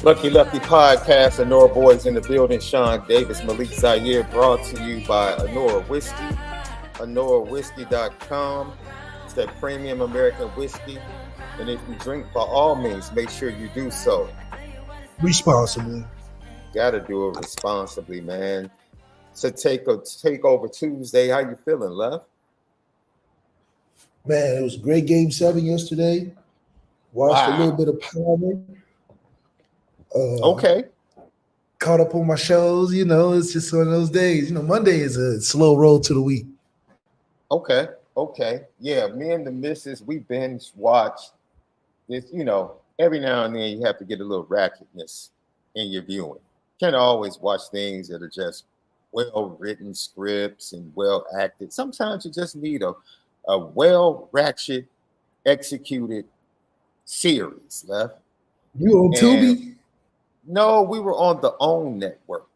Lucky Lefty Podcast, Honora Boys in the building. Sean Davis, Malik ZAIRE, brought to you by Onora Whiskey, OnoraWhiskey.com. It's that premium American whiskey. And if you drink, by all means, make sure you do so responsibly. Gotta do it responsibly, man. So take over Tuesday. How you feeling, Left? Man, it was a great game 7 yesterday. Watched a little bit of Power. Okay. Caught up on my shows, it's just one of those days. Monday is a slow roll to the week. Okay. Yeah, me and the missus, we binge watch this, every now and then you have to get a little ratchetness in your viewing. Can't always watch things that are just well-written scripts and well-acted. Sometimes you just need a well-ratchet executed series, Left. You on Tubi? No, we were on the OWN network,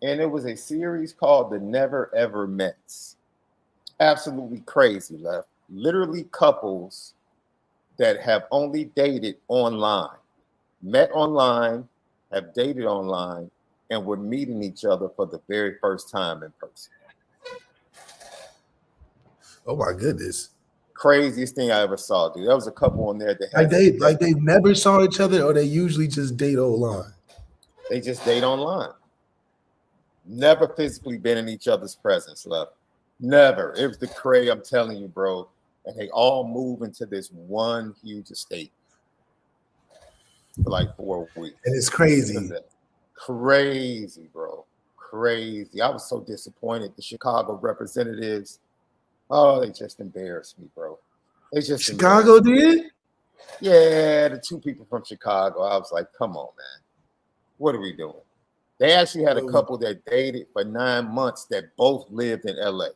and it was a series called The Never Ever Mets. Absolutely crazy, Left. Literally couples that have only dated online, met online, have dated online, and were meeting each other for the very first time in person. Oh my goodness. Craziest thing I ever saw, dude. There was a couple on there that had they never saw each other, or they usually just date online. They just date online. Never physically been in each other's presence, Left. Never. It was the cray, I'm telling you, bro. And they all move into this one huge estate for like 4 weeks. And it's crazy. Crazy, bro. Crazy. I was so disappointed. The Chicago representatives, they just embarrassed me, bro. They just Chicago did? Yeah, the two people from Chicago. I was like, come on, man. What are we doing? They actually had a couple that dated for 9 months that both lived in LA.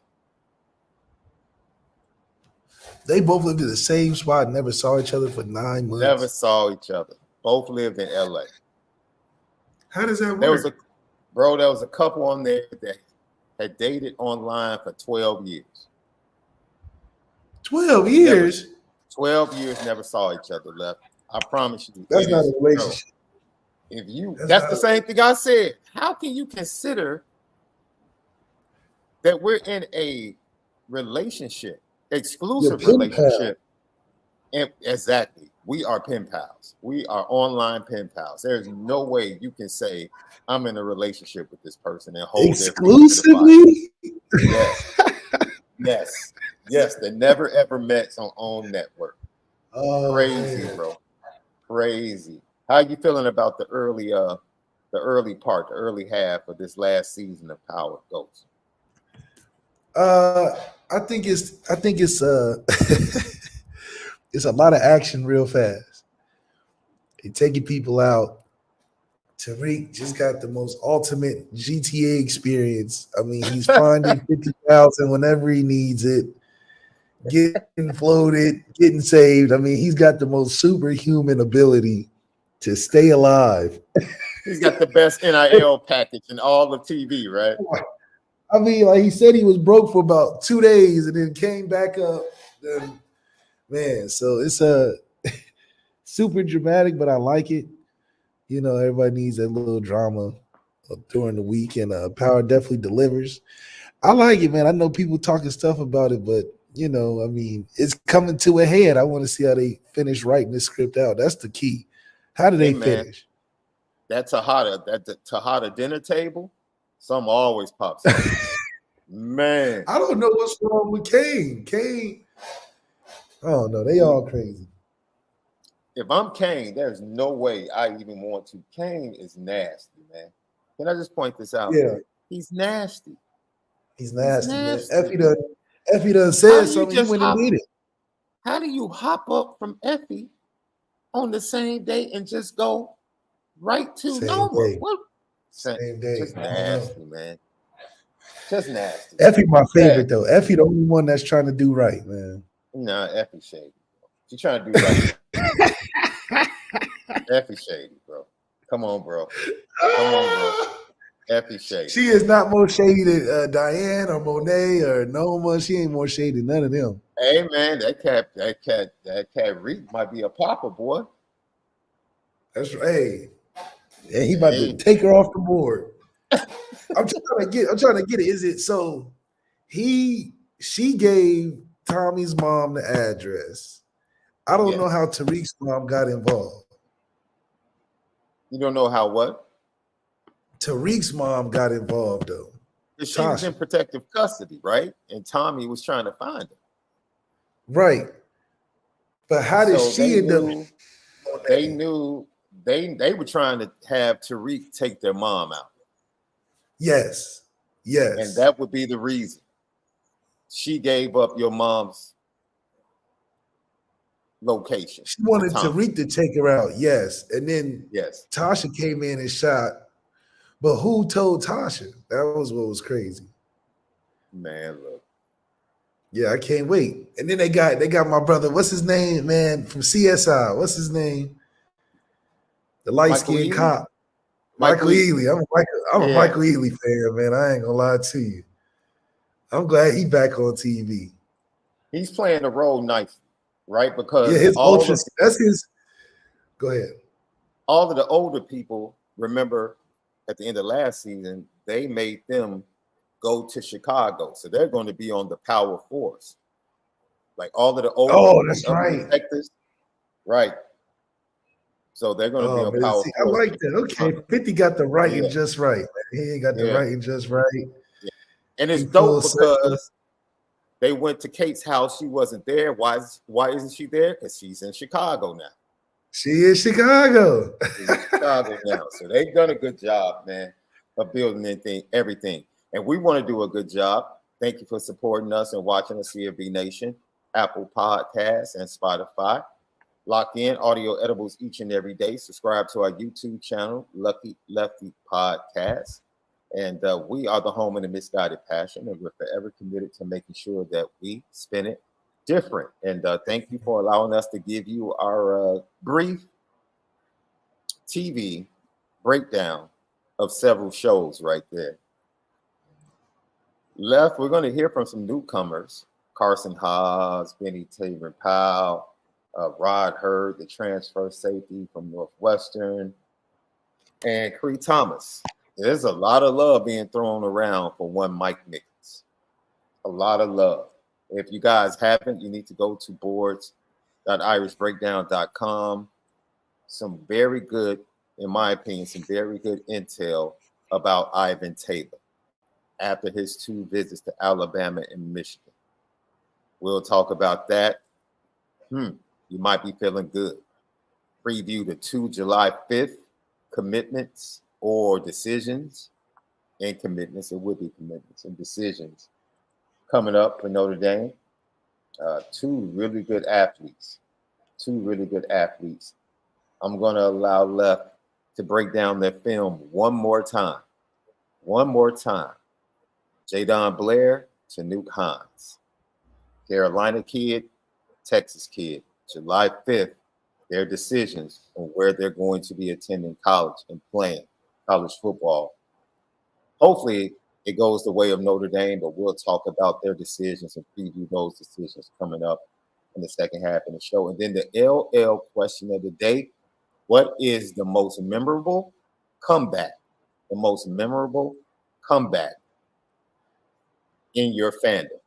They both lived in the same spot, never saw each other for 9 months. Never saw each other. Both lived in LA. How does that work? There was a couple on there that had dated online for 12 years. 12 years? 12 years, never saw each other, Left. I promise you. That's not a relationship. That's the same thing I said. How can you consider that we're in a relationship, exclusive relationship? And exactly. We are pen pals. We are online pen pals. There's no way you can say I'm in a relationship with this person and hold exclusively. Yes. The Never Ever Mets on OWN network. Crazy, man. Bro. Crazy. How you feeling about the early half of this last season of Power Ghost? I think it's it's a lot of action real fast. They taking people out. Tariq just got the most ultimate GTA experience. I mean, he's finding 50,000 whenever he needs it, getting floated, getting saved. I mean, he's got the most superhuman ability to stay alive. He's got the best NIL package in all of TV, right? I mean, like he said, he was broke for about 2 days and then came back up. And, man, so it's super dramatic, but I like it. Everybody needs that little drama during the week, and Power definitely delivers. I like it, man. I know people talking stuff about it, but it's coming to a head. I want to see how they finish writing this script out. That's the key. How do they finish? That Tejada dinner table, something always pops up. Man. I don't know what's wrong with Kane. I don't know. They all crazy. If I'm Kane, there's no way I even want to. Kane is nasty, man. Can I just point this out? Yeah. He's nasty. He's nasty. Man. Effie done said something. He went and did it. How do you hop up from Effie on the same day and just go right to Noma? Same day. Just nasty, man. Just nasty. Effie my favorite, though. Effie the only one that's trying to do right, man. Nah, Effie shady. She's trying to do right. Effie shady, bro. Come on, bro. Effie shady. She is not more shady than Diane or Monet or Noma. She ain't more shady than none of them. Hey, man, that cat Reek might be a popper, boy. That's right. Hey, And he about to take her off the board. I'm trying to get it. Is it so she gave Tommy's mom the address. I don't know how Tariq's mom got involved. You don't know how what? Tariq's mom got involved though. She was in protective custody, right? And Tommy was trying to find her. Right. But how did she end up? They knew they were trying to have Tariq take their mom out. Yes. And that would be the reason. She gave up your mom's location. She wanted Tariq to take her out, yes. And then Tasha came in and shot. But who told Tasha? That was what was crazy. Man, look. Yeah, I can't wait. And then they got my brother. What's his name, man? From CSI. What's his name? The light-skinned cop. Michael Ealy. I'm a Michael Ealy fan, man. I ain't gonna lie to you. I'm glad he back on TV. He's playing the role nicely, right? Because his that's his. Go ahead. All of the older people, remember at the end of last season, they made them go to Chicago. So they're going to be on the Power Force. Like all of the older that's right. detectives. Right. So they're going to be on Power Force. I like that. Okay. 50 got the writing just right. He ain't got the writing just right. Yeah. And it's dope because they went to Kate's house. She wasn't there. Why isn't she there? Because she's in Chicago now. She is Chicago. She's in Chicago now. So they've done a good job, man, of building everything. And we want to do a good job. Thank you for supporting us and watching us here at B Nation, Apple Podcasts, and Spotify. Lock in audio edibles each and every day. Subscribe to our YouTube channel, Lefty Podcast. And we are the home of the misguided passion, and we're forever committed to making sure that we spin it different. And thank you for allowing us to give you our brief TV breakdown of several shows right there. Left, we're going to hear from some newcomers: Carson Hobbs, Benny Taven-Powell, Rod Hurd, the transfer safety from Northwestern, and Cree Thomas. There's a lot of love being thrown around for one Mike Nichols. A lot of love. If you guys haven't, you need to go to boards.irishbreakdown.com. Some very good, in my opinion, some very good intel about Ivan Taylor after his 2 visits to Alabama and Michigan. We'll talk about that. You might be feeling good. Preview the 2 July 5th commitments or decisions and commitments. It would be commitments and decisions coming up for Notre Dame. 2 really good athletes. I'm going to allow Left to break down their film one more time. Jadon Blair to Nuke Hines. Carolina kid, Texas kid. July 5th, their decisions on where they're going to be attending college and playing college football. Hopefully, it goes the way of Notre Dame, but we'll talk about their decisions and preview those decisions coming up in the second half of the show. And then the LL question of the day: what is the most memorable comeback? The most memorable comeback in your fandom?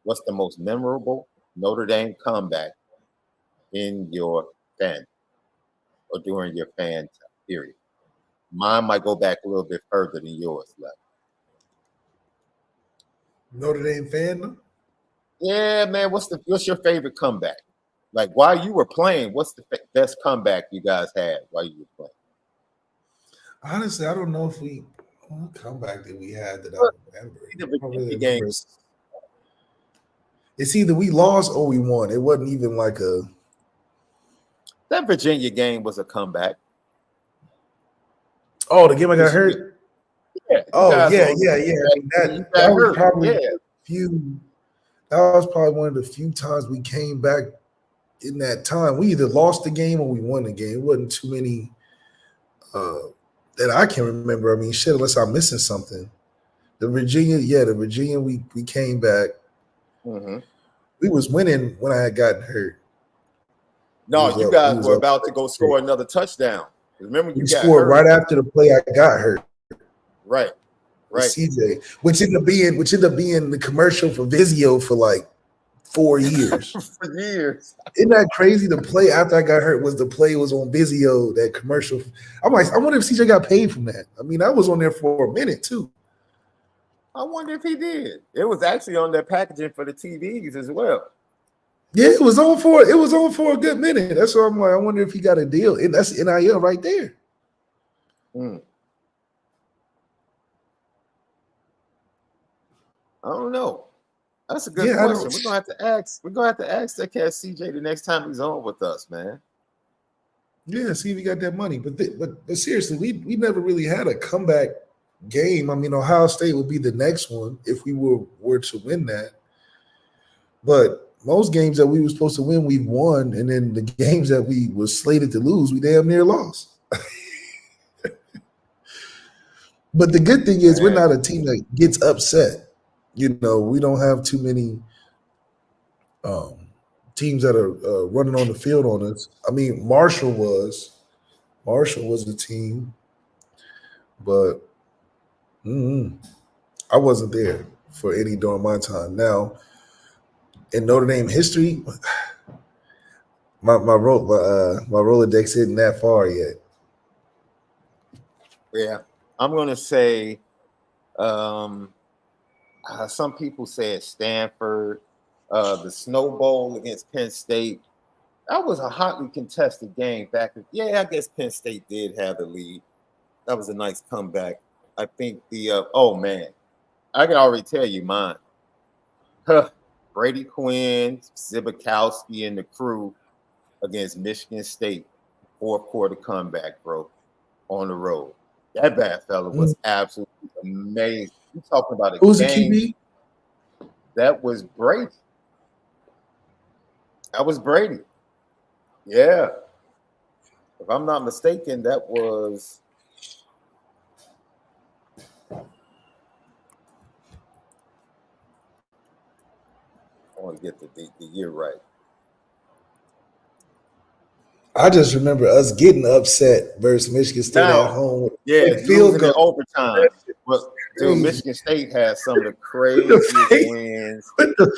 What's the most memorable Notre Dame comeback in your fandom or during your fan period? Mine might go back a little bit further than yours, Left. Notre Dame fandom? Yeah, man. What's your favorite comeback? Like while you were playing, what's the best comeback you guys had while you were playing? Honestly, I don't know if what comeback that we had that I remember. It's either we lost or we won. It wasn't even like that Virginia game was a comeback. Oh, the game I got hurt? Yeah. That was probably that was probably one of the few times we came back in that time. We either lost the game or we won the game. It wasn't too many that I can remember. I mean, shit, unless I'm missing something. The Virginia, we came back. Mm-hmm. We was winning when I had gotten hurt. No, you guys were about to go score another touchdown. Remember, He you got scored hurt. right after the play I got hurt. Right. CJ, which ended up being the commercial for Vizio for like 4 years. For years. Isn't that crazy? The play after I got hurt was on Vizio, that commercial. I'm like, I wonder if CJ got paid from that. I mean, I was on there for a minute too. I wonder if he did. It was actually on their packaging for the TVs as well. Yeah, it was on for a good minute. That's why I'm like, I wonder if he got a deal. And that's NIL right there. I don't know. That's a good question. We're gonna have to ask that cat CJ the next time he's on with us, man. Yeah, see if he got that money. But seriously, we never really had a comeback game. I mean, Ohio State would be the next one if we were to win that. But most games that we were supposed to win, we won, and then the games that we were slated to lose, we damn near lost. But the good thing is, we're not a team that gets upset. You know, we don't have too many teams that are running on the field on us. I mean, Marshall was the team, but I wasn't there for any during my time. Now, in Notre Dame history, my Rolodex isn't that far yet. Yeah, I'm gonna say. Some people said Stanford, the Snow Bowl against Penn State. That was a hotly contested game back. I guess Penn State did have the lead. That was a nice comeback. I think I can already tell you mine. Brady Quinn, Zibikowski, and the crew against Michigan State. Fourth quarter comeback, bro, on the road. That bad fella was absolutely amazing. You talking about a Who's game? the QB? That was Brady. Yeah. If I'm not mistaken, that was I want to get the year right. I just remember us getting upset versus Michigan State at home. Losing in overtime. But dude, Michigan State has some of the craziest wins.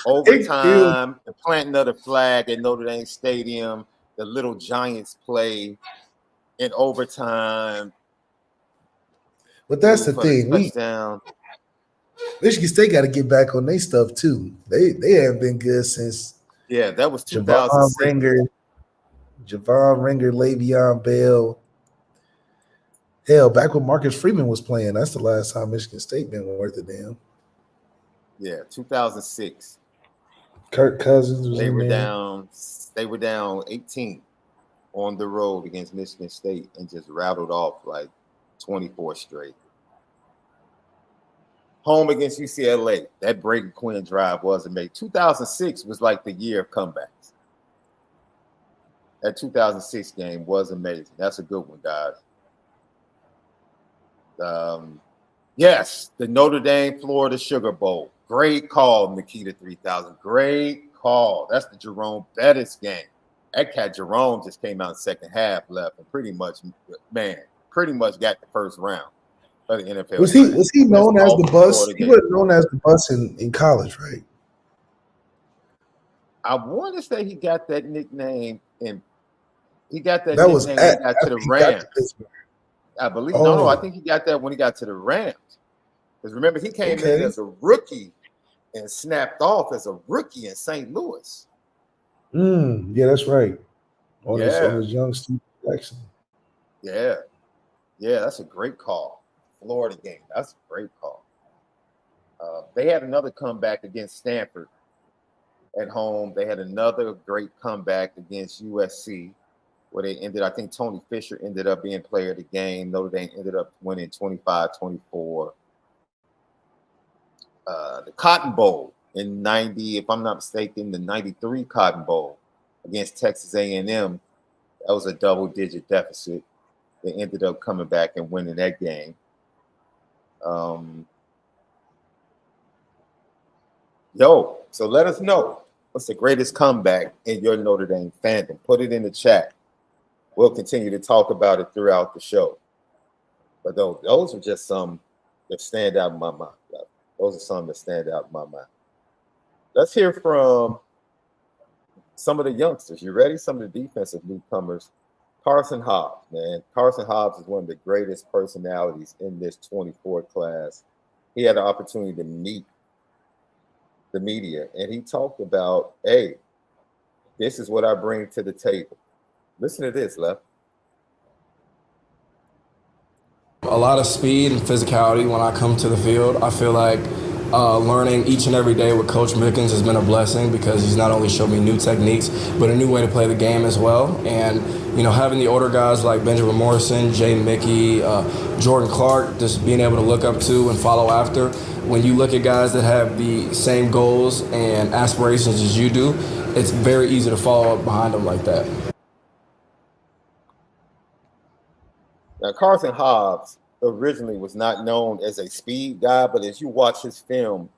Overtime, the planting of the flag at Notre Dame Stadium, the Little Giants play in overtime. But that's the thing. Michigan State got to get back on their stuff too. They haven't been good since. Yeah, that was 2006. Javon Ringer, Le'Veon Bell. Hell, back when Marcus Freeman was playing, that's the last time Michigan State been worth a damn. Yeah, 2006. Kirk Cousins was They were down 18 on the road against Michigan State and just rattled off like 24 straight. Home against UCLA. That Brady Quinn drive wasn't made. 2006 was like the year of comebacks. That 2006 game was amazing. That's a good one, guys. Yes, the Notre Dame Florida Sugar Bowl. Great call, Nikita 3000. Great call. That's the Jerome Bettis game. That cat Jerome just came out in second half, left, and pretty much got the first round of the NFL. Was he known as the bus? He wasn't known as the bus in college, right? I want to say he got that nickname to the Rams. I believe I think he got that when he got to the Rams. Because remember, he came in as a rookie and snapped off as a rookie in St. Louis. Yeah, that's right. On his young Steve Jackson. Yeah, that's a great call. Florida game. That's a great call. They had another comeback against Stanford at home. They had another great comeback against USC. Where they ended, I think Tony Fisher ended up being player of the game. Notre Dame ended up winning 25-24. The Cotton Bowl in 90, if I'm not mistaken, the 93 Cotton Bowl against Texas A&M, that was a double-digit deficit. They ended up coming back and winning that game. So let us know what's the greatest comeback in your Notre Dame fandom. Put it in the chat. we'll continue to talk about it throughout the show. But those are just some that stand out in my mind. Those are some that stand out in my mind. Let's hear from some of the youngsters. You ready? Some of the defensive newcomers. Carson Hobbs, man. Carson Hobbs is one of the greatest personalities in this 24 class. He had the opportunity to meet the media, and he talked about, hey, this is what I bring to the table. Listen to this, Left. A lot of speed and physicality when I come to the field. I feel like learning each and every day with Coach Mickens has been a blessing because he's not only showed me new techniques, but a new way to play the game as well. And, you know, having the older guys like Benjamin Morrison, Jay Mickey, Jordan Clark, just being able to look up to and follow after. When you look at guys that have the same goals and aspirations as you do, it's very easy to follow up behind them like that. Now, Carson Hobbs originally was not known as a speed guy, but as you watch his film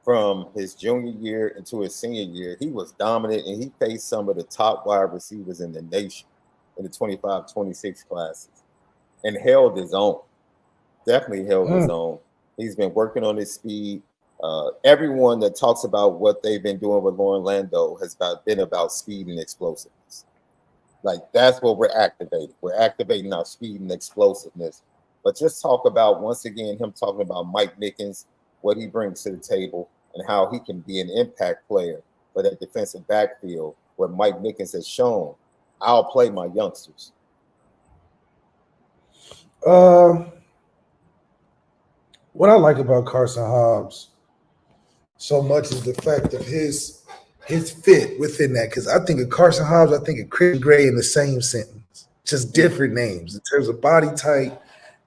from his junior year into his senior year, he was dominant, and he faced some of the top wide receivers in the nation in the 25-26 classes and held his own. Definitely held his own. He's been working on his speed. Everyone that talks about what they've been doing with Lauren Lando has been about speed and explosiveness. Like, that's what we're activating. We're activating our speed and explosiveness. But just talk about, once again, him talking about Mike Mickens, what he brings to the table, and how he can be an impact player for that defensive backfield where Mike Mickens has shown, I'll play my youngsters. What I like about Carson Hobbs so much is the fact of his fit within that. Because I think of Carson Hobbs, I think of Chris Gray in the same sentence, just different names in terms of body type,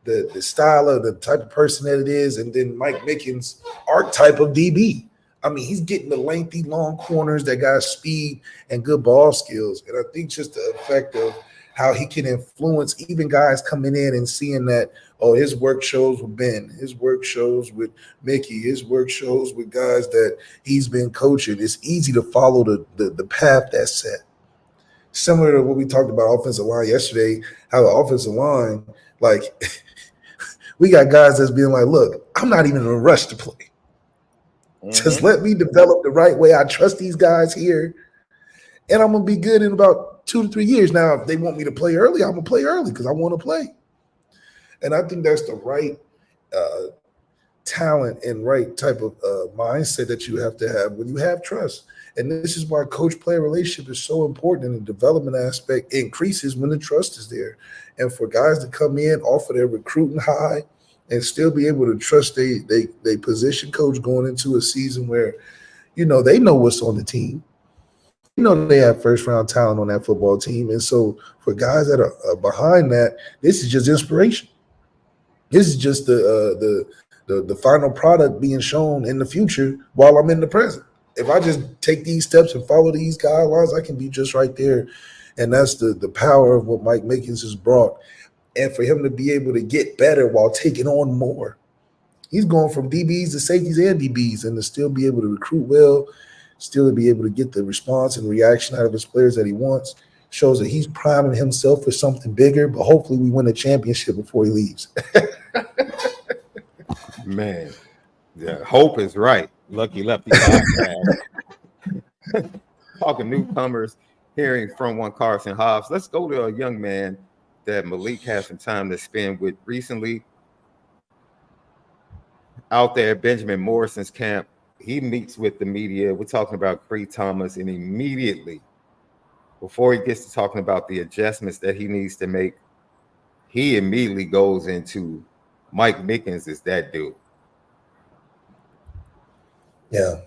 the style of the type of person that it is, and then Mike Mickens' archetype of DB. I mean, he's getting the lengthy, long corners that got speed and good ball skills. And I think just the effect of how he can influence even guys coming in and seeing that, oh, his work shows with Ben, his work shows with Mickey, his work shows with guys that he's been coaching. It's easy to follow the path that's set. Similar to what we talked about offensive line yesterday, how the offensive line, like, we got guys that's being like, look, I'm not even in a rush to play. Just let me develop the right way. I trust these guys here, and I'm going to be good in about 2 to 3 years. Now, if they want me to play early, I'm going to play early because I want to play. And I think that's the right talent and right type of mindset that you have to have when you have trust. And this is why coach-player relationship is so important, and the development aspect increases when the trust is there. And for guys to come in, offer their recruiting high, and still be able to trust they position coach going into a season where, you know, they know what's on the team. You know, they have first-round talent on that football team. And so for guys that are behind that, this is just inspiration. This is just the final product being shown in the future while I'm in the present. If I just take these steps and follow these guidelines, I can be just right there. And that's the power of what Mike Mickens has brought. And for him to be able to get better while taking on more. He's going from DBs to safeties and DBs, and to still be able to recruit well, still to be able to get the response and reaction out of his players that he wants, shows that he's priming himself for something bigger, but hopefully we win a championship before he leaves. Man, yeah, hope is right. Lucky Lefty. Talking newcomers, hearing from one Carson Hobbs. Let's go to a young man that Malik had some time to spend with recently. Out there at Benjamin Morrison's camp, he meets with the media. We're talking about Cree Thomas, and immediately, before he gets to talking about the adjustments that he needs to make, he immediately goes into Mike Mickens is that dude. Yeah.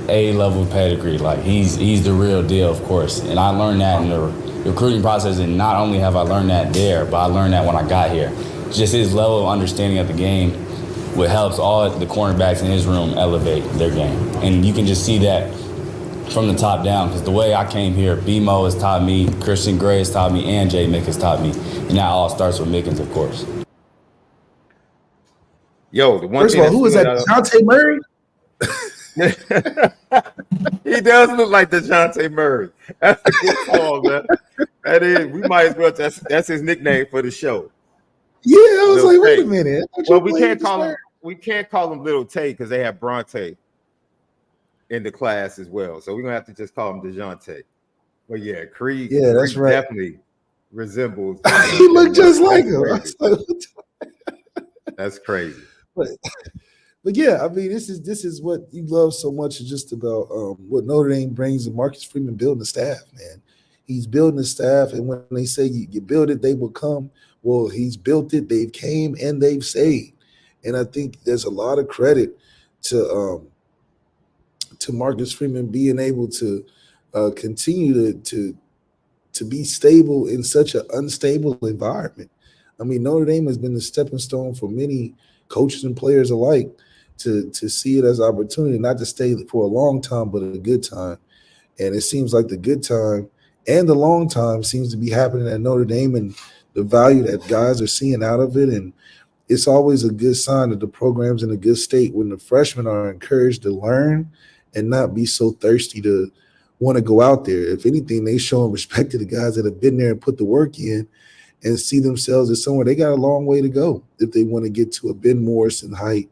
A-level pedigree, like he's the real deal, of course. And I learned that in the recruiting process, and not only have I learned that there, but I learned that when I got here. Just his level of understanding of the game, what helps all the cornerbacks in his room elevate their game. And you can just see that from the top down, because the way I came here, BMO has taught me, Christian Gray has taught me, and Jay Mick has taught me. And that all starts with Mickens, of course. Yo, the one First of all, who is that? Dejounte Murray? He does look like DeJounte Murray. That's a good call, man. That is. We might as well. That's his nickname for the show. Yeah, I was Little like, wait Tay. a minute. Well, we can't call him Little Tay because they have Bronte in the class as well. So we're gonna have to just call him DeJounte. But yeah, Creed. Yeah, that's Creed right. Definitely resembles. He looked just like him. I was like, That's crazy. But yeah, I mean, this is what you love so much, is just about what Notre Dame brings, and Marcus Freeman building the staff, man. He's building the staff, and when they say you build it, they will come. Well, he's built it, they've came, and they've stayed. And I think there's a lot of credit to Marcus Freeman being able to continue to be stable in such an unstable environment. I mean, Notre Dame has been the stepping stone for many coaches and players alike to see it as an opportunity, not to stay for a long time, but a good time. And it seems like the good time and the long time seems to be happening at Notre Dame, and the value that guys are seeing out of it. And it's always a good sign that the program's in a good state when the freshmen are encouraged to learn and not be so thirsty to want to go out there. If anything, they show respect to the guys that have been there and put the work in and see themselves as somewhere. They got a long way to go if they want to get to a Ben Morrison height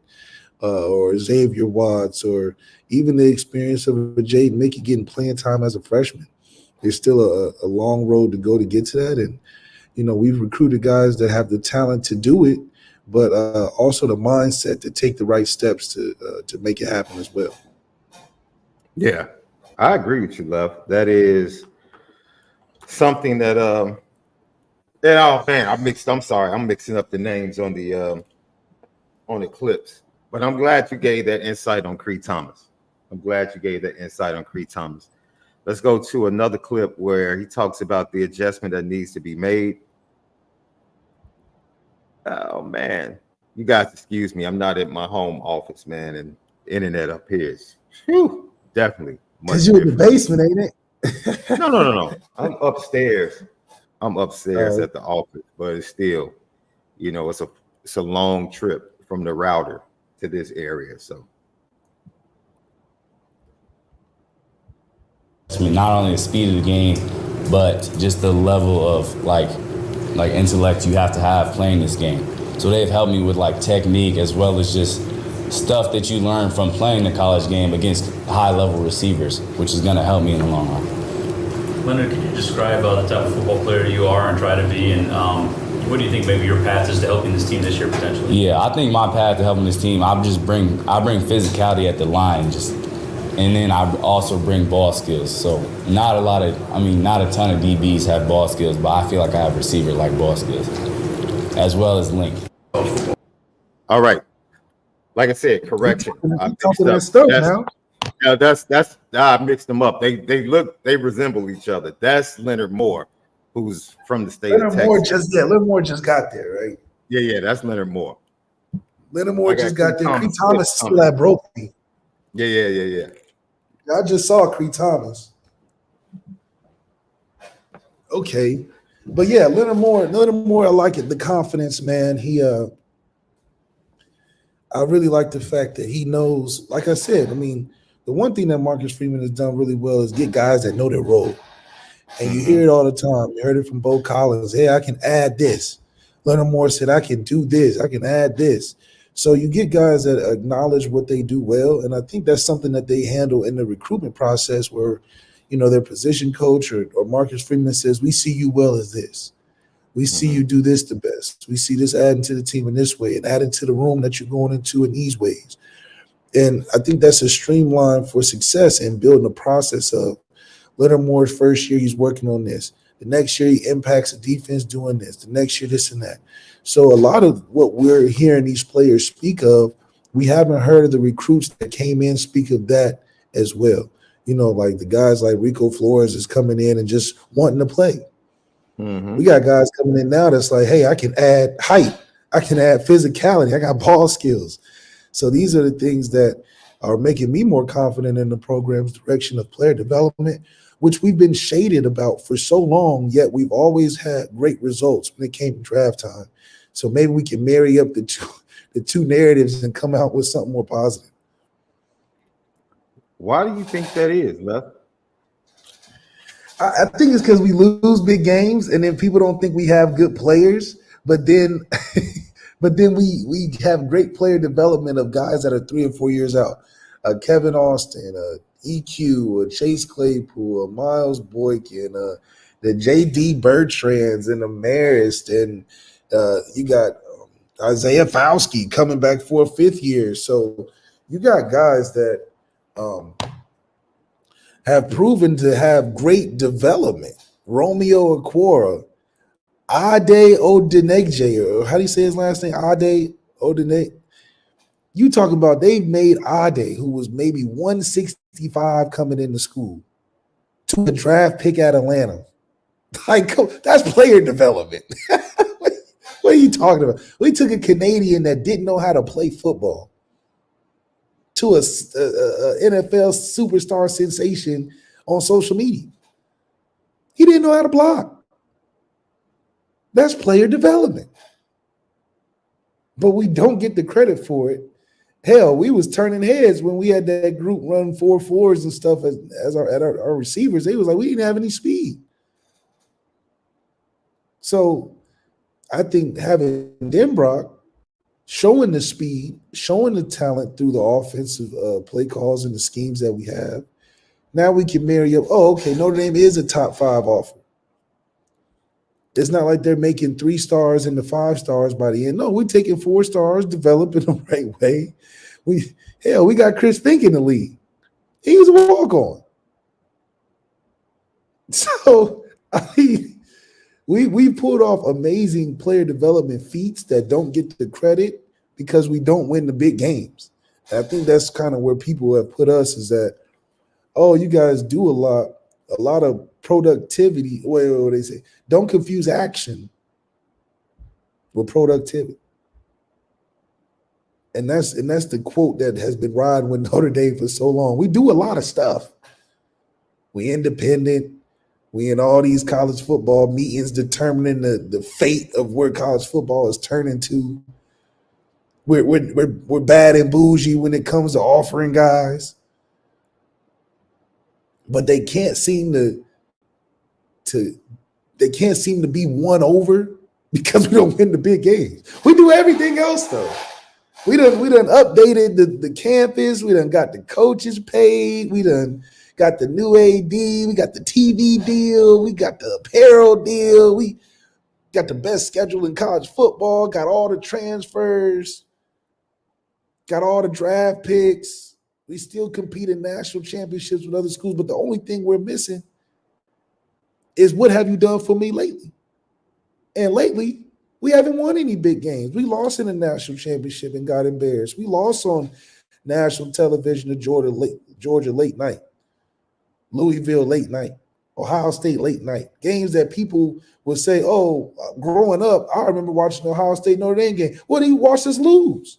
or Xavier Watts, or even the experience of a Jade Mickey getting playing time as a freshman. There's still a long road to go to get to that. And, you know, we've recruited guys that have the talent to do it, but also the mindset to take the right steps to make it happen as well. Yeah, I agree with you, Love. That is something that oh man, I'm sorry, I'm mixing up the names on the clips. But I'm glad you gave that insight on Creed Thomas. Let's go to another clip where he talks about the adjustment that needs to be made. Oh man, you guys excuse me. I'm not at my home office, man, and internet up here is definitely. Because you're in the basement, ain't it? No. I'm upstairs. At the office, but it's still, you know, it's a long trip from the router to this area. So I mean, not only the speed of the game, but just the level of like intellect you have to have playing this game. So they've helped me with like technique, as well as just stuff that you learn from playing the college game against high-level receivers, which is going to help me in the long run. Leonard, can you describe the type of football player you are and try to be, and what do you think maybe your path is to helping this team this year potentially? Yeah, I think my path to helping this team, I bring physicality at the line, and then I also bring ball skills. So not a ton of DBs have ball skills, but I feel like I have receiver-like ball skills, as well as length. all right. Like I said, correction. I mixed them up. They resemble each other. That's Leonard Moore, who's from the state of Texas. Leonard Moore just got there, right? Yeah, that's Leonard Moore. Leonard Moore just got there. Creed Thomas still had broke me. Yeah. I just saw Creed Thomas. Okay. But yeah, Leonard Moore, I like it. The confidence, man. I really like the fact that he knows, like I said, I mean, the one thing that Marcus Freeman has done really well is get guys that know their role. And you hear it all the time. You heard it from Bo Collins. Hey, I can add this. Leonard Moore said, I can do this. I can add this. So you get guys that acknowledge what they do well. And I think that's something that they handle in the recruitment process where, you know, their position coach or Marcus Freeman says, we see you well as this. We see you do this the best. We see this adding to the team in this way and adding to the room that you're going into in these ways. And I think that's a streamline for success in building a process of Leonard Moore's first year, he's working on this. The next year, he impacts the defense doing this. The next year, this and that. So a lot of what we're hearing these players speak of, we haven't heard of the recruits that came in speak of that as well. You know, like the guys like Rico Flores is coming in and just wanting to play. We got guys coming in now that's like, hey, I can add height. I can add physicality. I got ball skills. So these are the things that are making me more confident in the program's direction of player development, which we've been shaded about for so long, yet we've always had great results when it came to draft time. So maybe we can marry up the two narratives and come out with something more positive. Why do you think that is, Left? I think it's because we lose big games, and then people don't think we have good players. But then, but then we have great player development of guys that are 3 or 4 years out. Kevin Austin, EQ, Chase Claypool, Miles Boykin, the JD Bertrands and the Marist, and you got Isaiah Fauski coming back for a 5th year. So you got guys that have proven to have great development. Romeo Okwara, Ade Odenegje, or how do you say his last name? Ade Odenegje. You talk about they've made Ade, who was maybe 165 coming into school, to a draft pick at Atlanta. Like, that's player development. What are you talking about? We took a Canadian that didn't know how to play football to a NFL superstar sensation on social media. He didn't know how to block. That's player development. But we don't get the credit for it. Hell, we was turning heads when we had that group run 4.4s and stuff as our receivers. They was like, we didn't have any speed. So I think having Denbrock showing the speed, showing the talent through the offensive play calls and the schemes that we have, now we can marry up. Oh, okay, Notre Dame is a top 5 offer. It's not like they're making 3 stars and the 5 stars by the end. No, we're taking 4 stars, developing the right way. We got Chris Fink in the league. He was a walk-on. So I mean, we pulled off amazing player development feats that don't get the credit because we don't win the big games. And I think that's kind of where people have put us, is that, oh, you guys do a lot of productivity. Wait, what they say? Don't confuse action with productivity. And that's the quote that has been riding with Notre Dame for so long. We do a lot of stuff. We independent. We in all these college football meetings determining the fate of where college football is turning to. We're bad and bougie when it comes to offering guys. But they can't seem to be won over because we don't win the big games. We do everything else though. We done updated the campus. We done got the coaches paid. We done got the new AD. We got the TV deal. We got the apparel deal. We got the best schedule in college football. Got all the transfers. Got all the draft picks. We still compete in national championships with other schools. But the only thing we're missing is, what have you done for me lately? And lately, we haven't won any big games. We lost in the national championship and got embarrassed. We lost on national television to Georgia late night, Louisville late night, Ohio State late night. Games that people would say, oh, growing up, I remember watching the Ohio State Notre Dame game. Well, you watched us lose.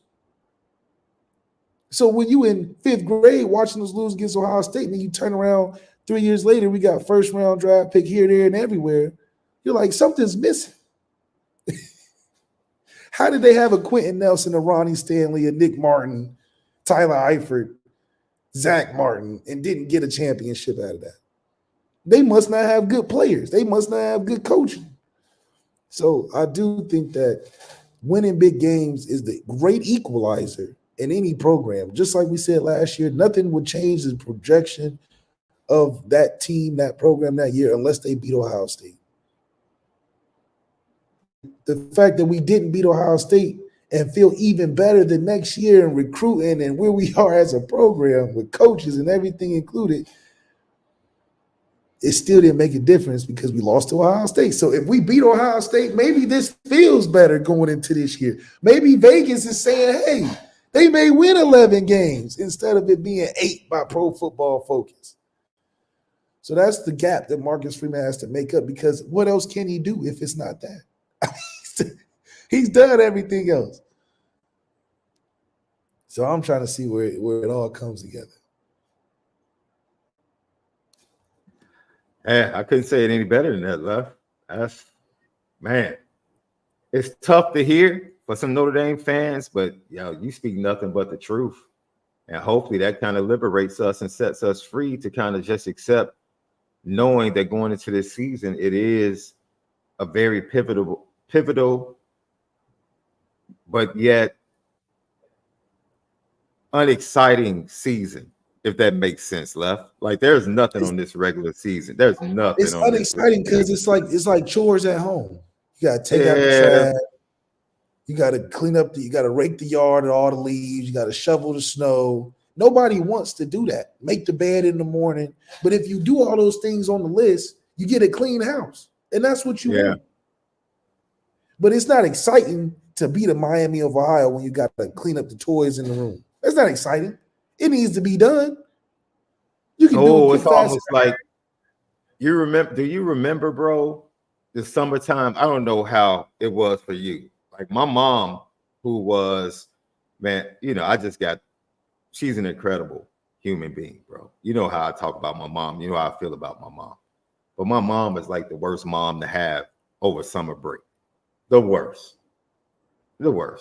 So when you in 5th grade watching us lose against Ohio State, and then you turn around 3 years later, we got 1st round draft pick here, there, and everywhere. You're like, something's missing. How did they have a Quentin Nelson, a Ronnie Stanley, a Nick Martin, Tyler Eifert, Zach Martin, and didn't get a championship out of that? They must not have good players. They must not have good coaching. So I do think that winning big games is the great equalizer in any program. Just like we said last year, nothing would change the projection of that team, that program that year, unless they beat Ohio State. The fact that we didn't beat Ohio State and feel even better the next year in recruiting and where we are as a program with coaches and everything included, it still didn't make a difference because we lost to Ohio State. So if we beat Ohio State, maybe this feels better going into this year. Maybe Vegas is saying, hey, they may win 11 games instead of it being 8 by Pro Football Focus. So that's the gap that Marcus Freeman has to make up, because what else can he do if it's not that? He's done everything else. So I'm trying to see where it all comes together. I couldn't say it any better than that, Lef. Man, it's tough to hear for some Notre Dame fans, but you speak nothing but the truth. And hopefully that kind of liberates us and sets us free to kind of just accept knowing that going into this season, it is a very pivotal, but yet unexciting season, if that makes sense, Left. Like there's nothing on this regular season. There's nothing. It's on unexciting because it's like chores at home. You gotta take out the trash. You gotta clean up. You gotta rake the yard and all the leaves. You gotta shovel the snow. Nobody wants to do that. Make the bed in the morning. But if you do all those things on the list, you get a clean house, and that's what you want. But it's not exciting to be the Miami of Ohio when you got to clean up the toys in the room. That's not exciting. It needs to be done. You can do it. It's almost like you remember. Do you remember, bro, the summertime? I don't know how it was for you. Like my mom, who was, man, you know, she's an incredible human being, bro. You know how I talk about my mom. You know how I feel about my mom. But my mom is like the worst mom to have over summer break. The worst,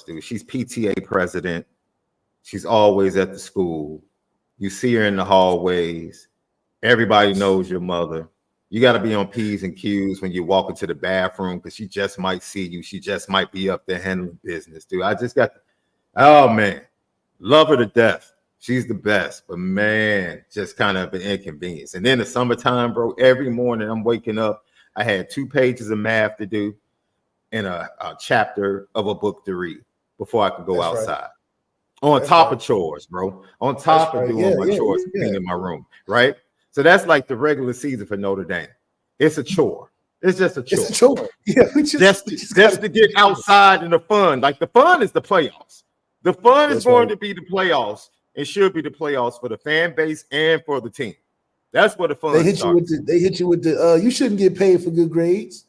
dude. She's PTA president. She's always at the school. You see her in the hallways. Everybody knows your mother. You got to be on P's and Q's when you walk into the bathroom because she just might see you. She just might be up there handling business, dude. Oh, man. Love her to death. She's the best. But, man, just kind of an inconvenience. And then the summertime, bro, every morning I'm waking up. I had 2 pages of math to do and a chapter of a book to read before I could go outside. Right. On top of chores, bro. On top of doing my chores, cleaning my room, right? So that's like the regular season for Notre Dame. It's a chore. It's just a chore. It's a chore. Yeah, just to get outside in the fun. Like the fun is the playoffs. The fun is going to be the playoffs. It should be the playoffs for the fan base and for the team. That's what the fun. They hit you with the. You shouldn't get paid for good grades.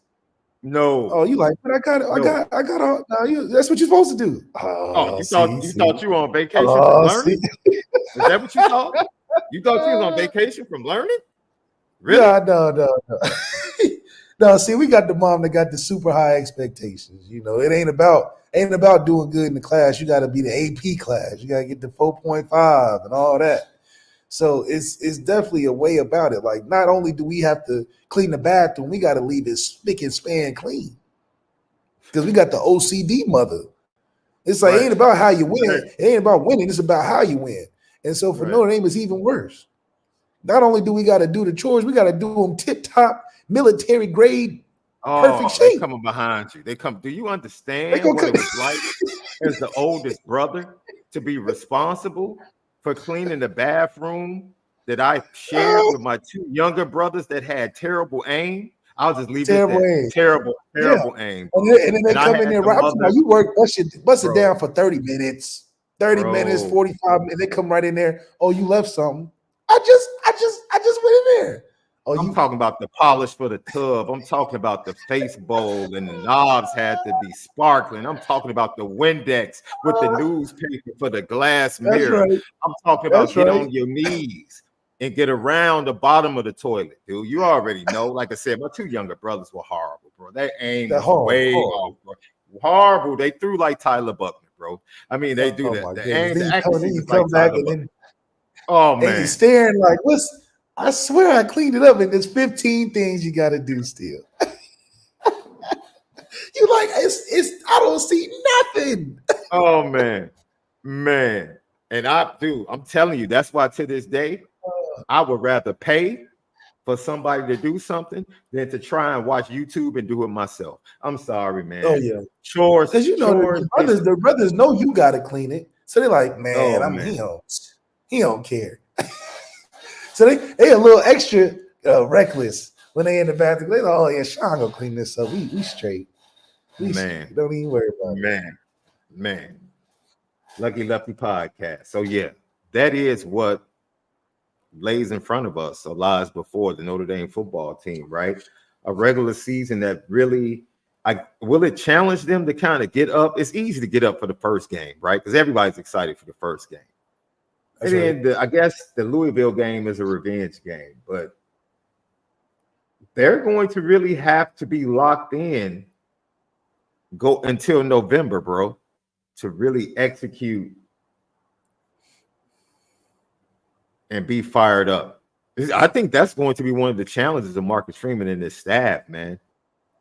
No. Oh, you like? But I got. No, that's what you're supposed to do. You thought you were on vacation from learning? Is that what you thought? You thought you was on vacation from learning? Really? No. No, see, we got the mom that got the super high expectations. You know, it ain't about doing good in the class. You got to be the AP class. You got to get the 4.5 and all that. So it's definitely a way about it. Like, not only do we have to clean the bathroom, we got to leave it spick and span clean because we got the OCD mother. It's like, It ain't about how you win. It ain't about winning. It's about how you win. And so for Notre Dame, it's even worse. Not only do we got to do the chores, we got to do them tip-top military grade, perfect shape. They coming behind you. Do you understand what it was like as the oldest brother to be responsible for cleaning the bathroom that I shared with my 2 younger brothers that had terrible aim? I'll just leave it there. Terrible aim. And then they come in there, right? You work, bust it down for 30 minutes. 30 minutes, 45 minutes. They come right in there. Oh, you left something. I just went in there. Oh, I'm talking about the polish for the tub. I'm talking about the face bowl and the knobs had to be sparkling. I'm talking about the Windex with the newspaper for the glass mirror. Right. I'm talking about get on your knees and get around the bottom of the toilet, dude. You already know. Like I said, my 2 younger brothers were horrible, bro. They aimed way off, bro. Horrible. They threw like Tyler Buckner, bro. I mean, they do that. You come back and then, man, and you're staring like, I swear I cleaned it up, and there's 15 things you got to do still. You like, I don't see nothing. Oh, man. And I'm telling you, that's why to this day, I would rather pay for somebody to do something than to try and watch YouTube and do it myself. I'm sorry, man. Oh, yeah. Chores. Because the brothers know you got to clean it. So they're like, he don't care. So they a little extra reckless when they in the bathroom. They like, oh yeah, Sean gonna clean this up. We straight. Straight. Don't even worry about it. Man. Lucky Lefty podcast. So yeah, that is what lays in front of us or lies before the Notre Dame football team, right? A regular season that really, will it challenge them to kind of get up? It's easy to get up for the first game, right? Because everybody's excited for the first game. That's and then I guess the Louisville game is a revenge game, but they're going to really have to be locked in, go until November, bro, to really execute and be fired up. I think that's going to be one of the challenges of Marcus Freeman and his staff, man.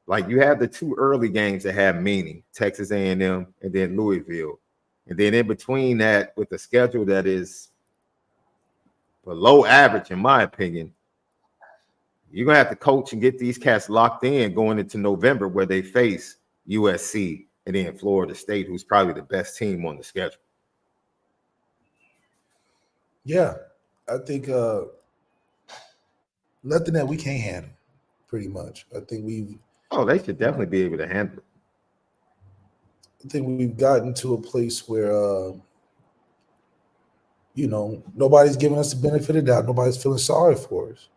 Like you have the 2 early games that have meaning, Texas A&M and then Louisville. And then in between that, with a schedule that is below average, in my opinion, you're going to have to coach and get these cats locked in going into November where they face USC and then Florida State, who's probably the best team on the schedule. Yeah, I think nothing that we can't handle, pretty much. I think they should definitely be able to handle it. I think we've gotten to a place where, nobody's giving us the benefit of the doubt. Nobody's feeling sorry for us.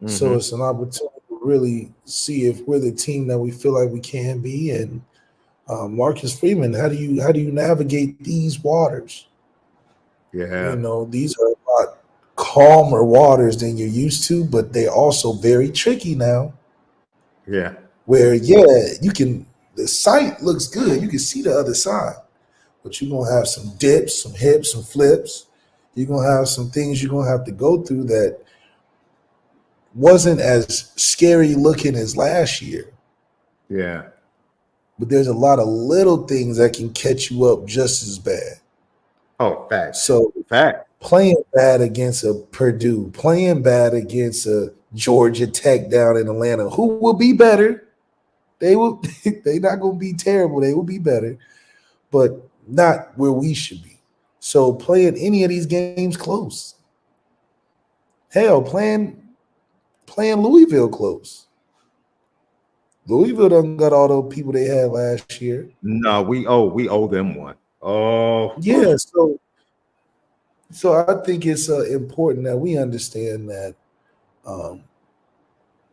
Mm-hmm. So it's an opportunity to really see if we're the team that we feel like we can be. And Marcus Freeman, how do you navigate these waters? Yeah. These are a lot calmer waters than you're used to, but they're also very tricky now. Yeah. Where, the sight looks good. You can see the other side, but you're going to have some dips, some hips, some flips. You're going to have some things you're going to have to go through that wasn't as scary looking as last year. Yeah. But there's a lot of little things that can catch you up just as bad. Oh, fact. So playing bad against a Purdue, playing bad against a Georgia Tech down in Atlanta, who will be better. They're not going to be terrible. They will be better, but not where we should be. So playing any of these games close. Hell, playing Louisville close. Louisville done got all those people they had last year. No, we owe them one. Oh, yeah. So I think it's important that we understand that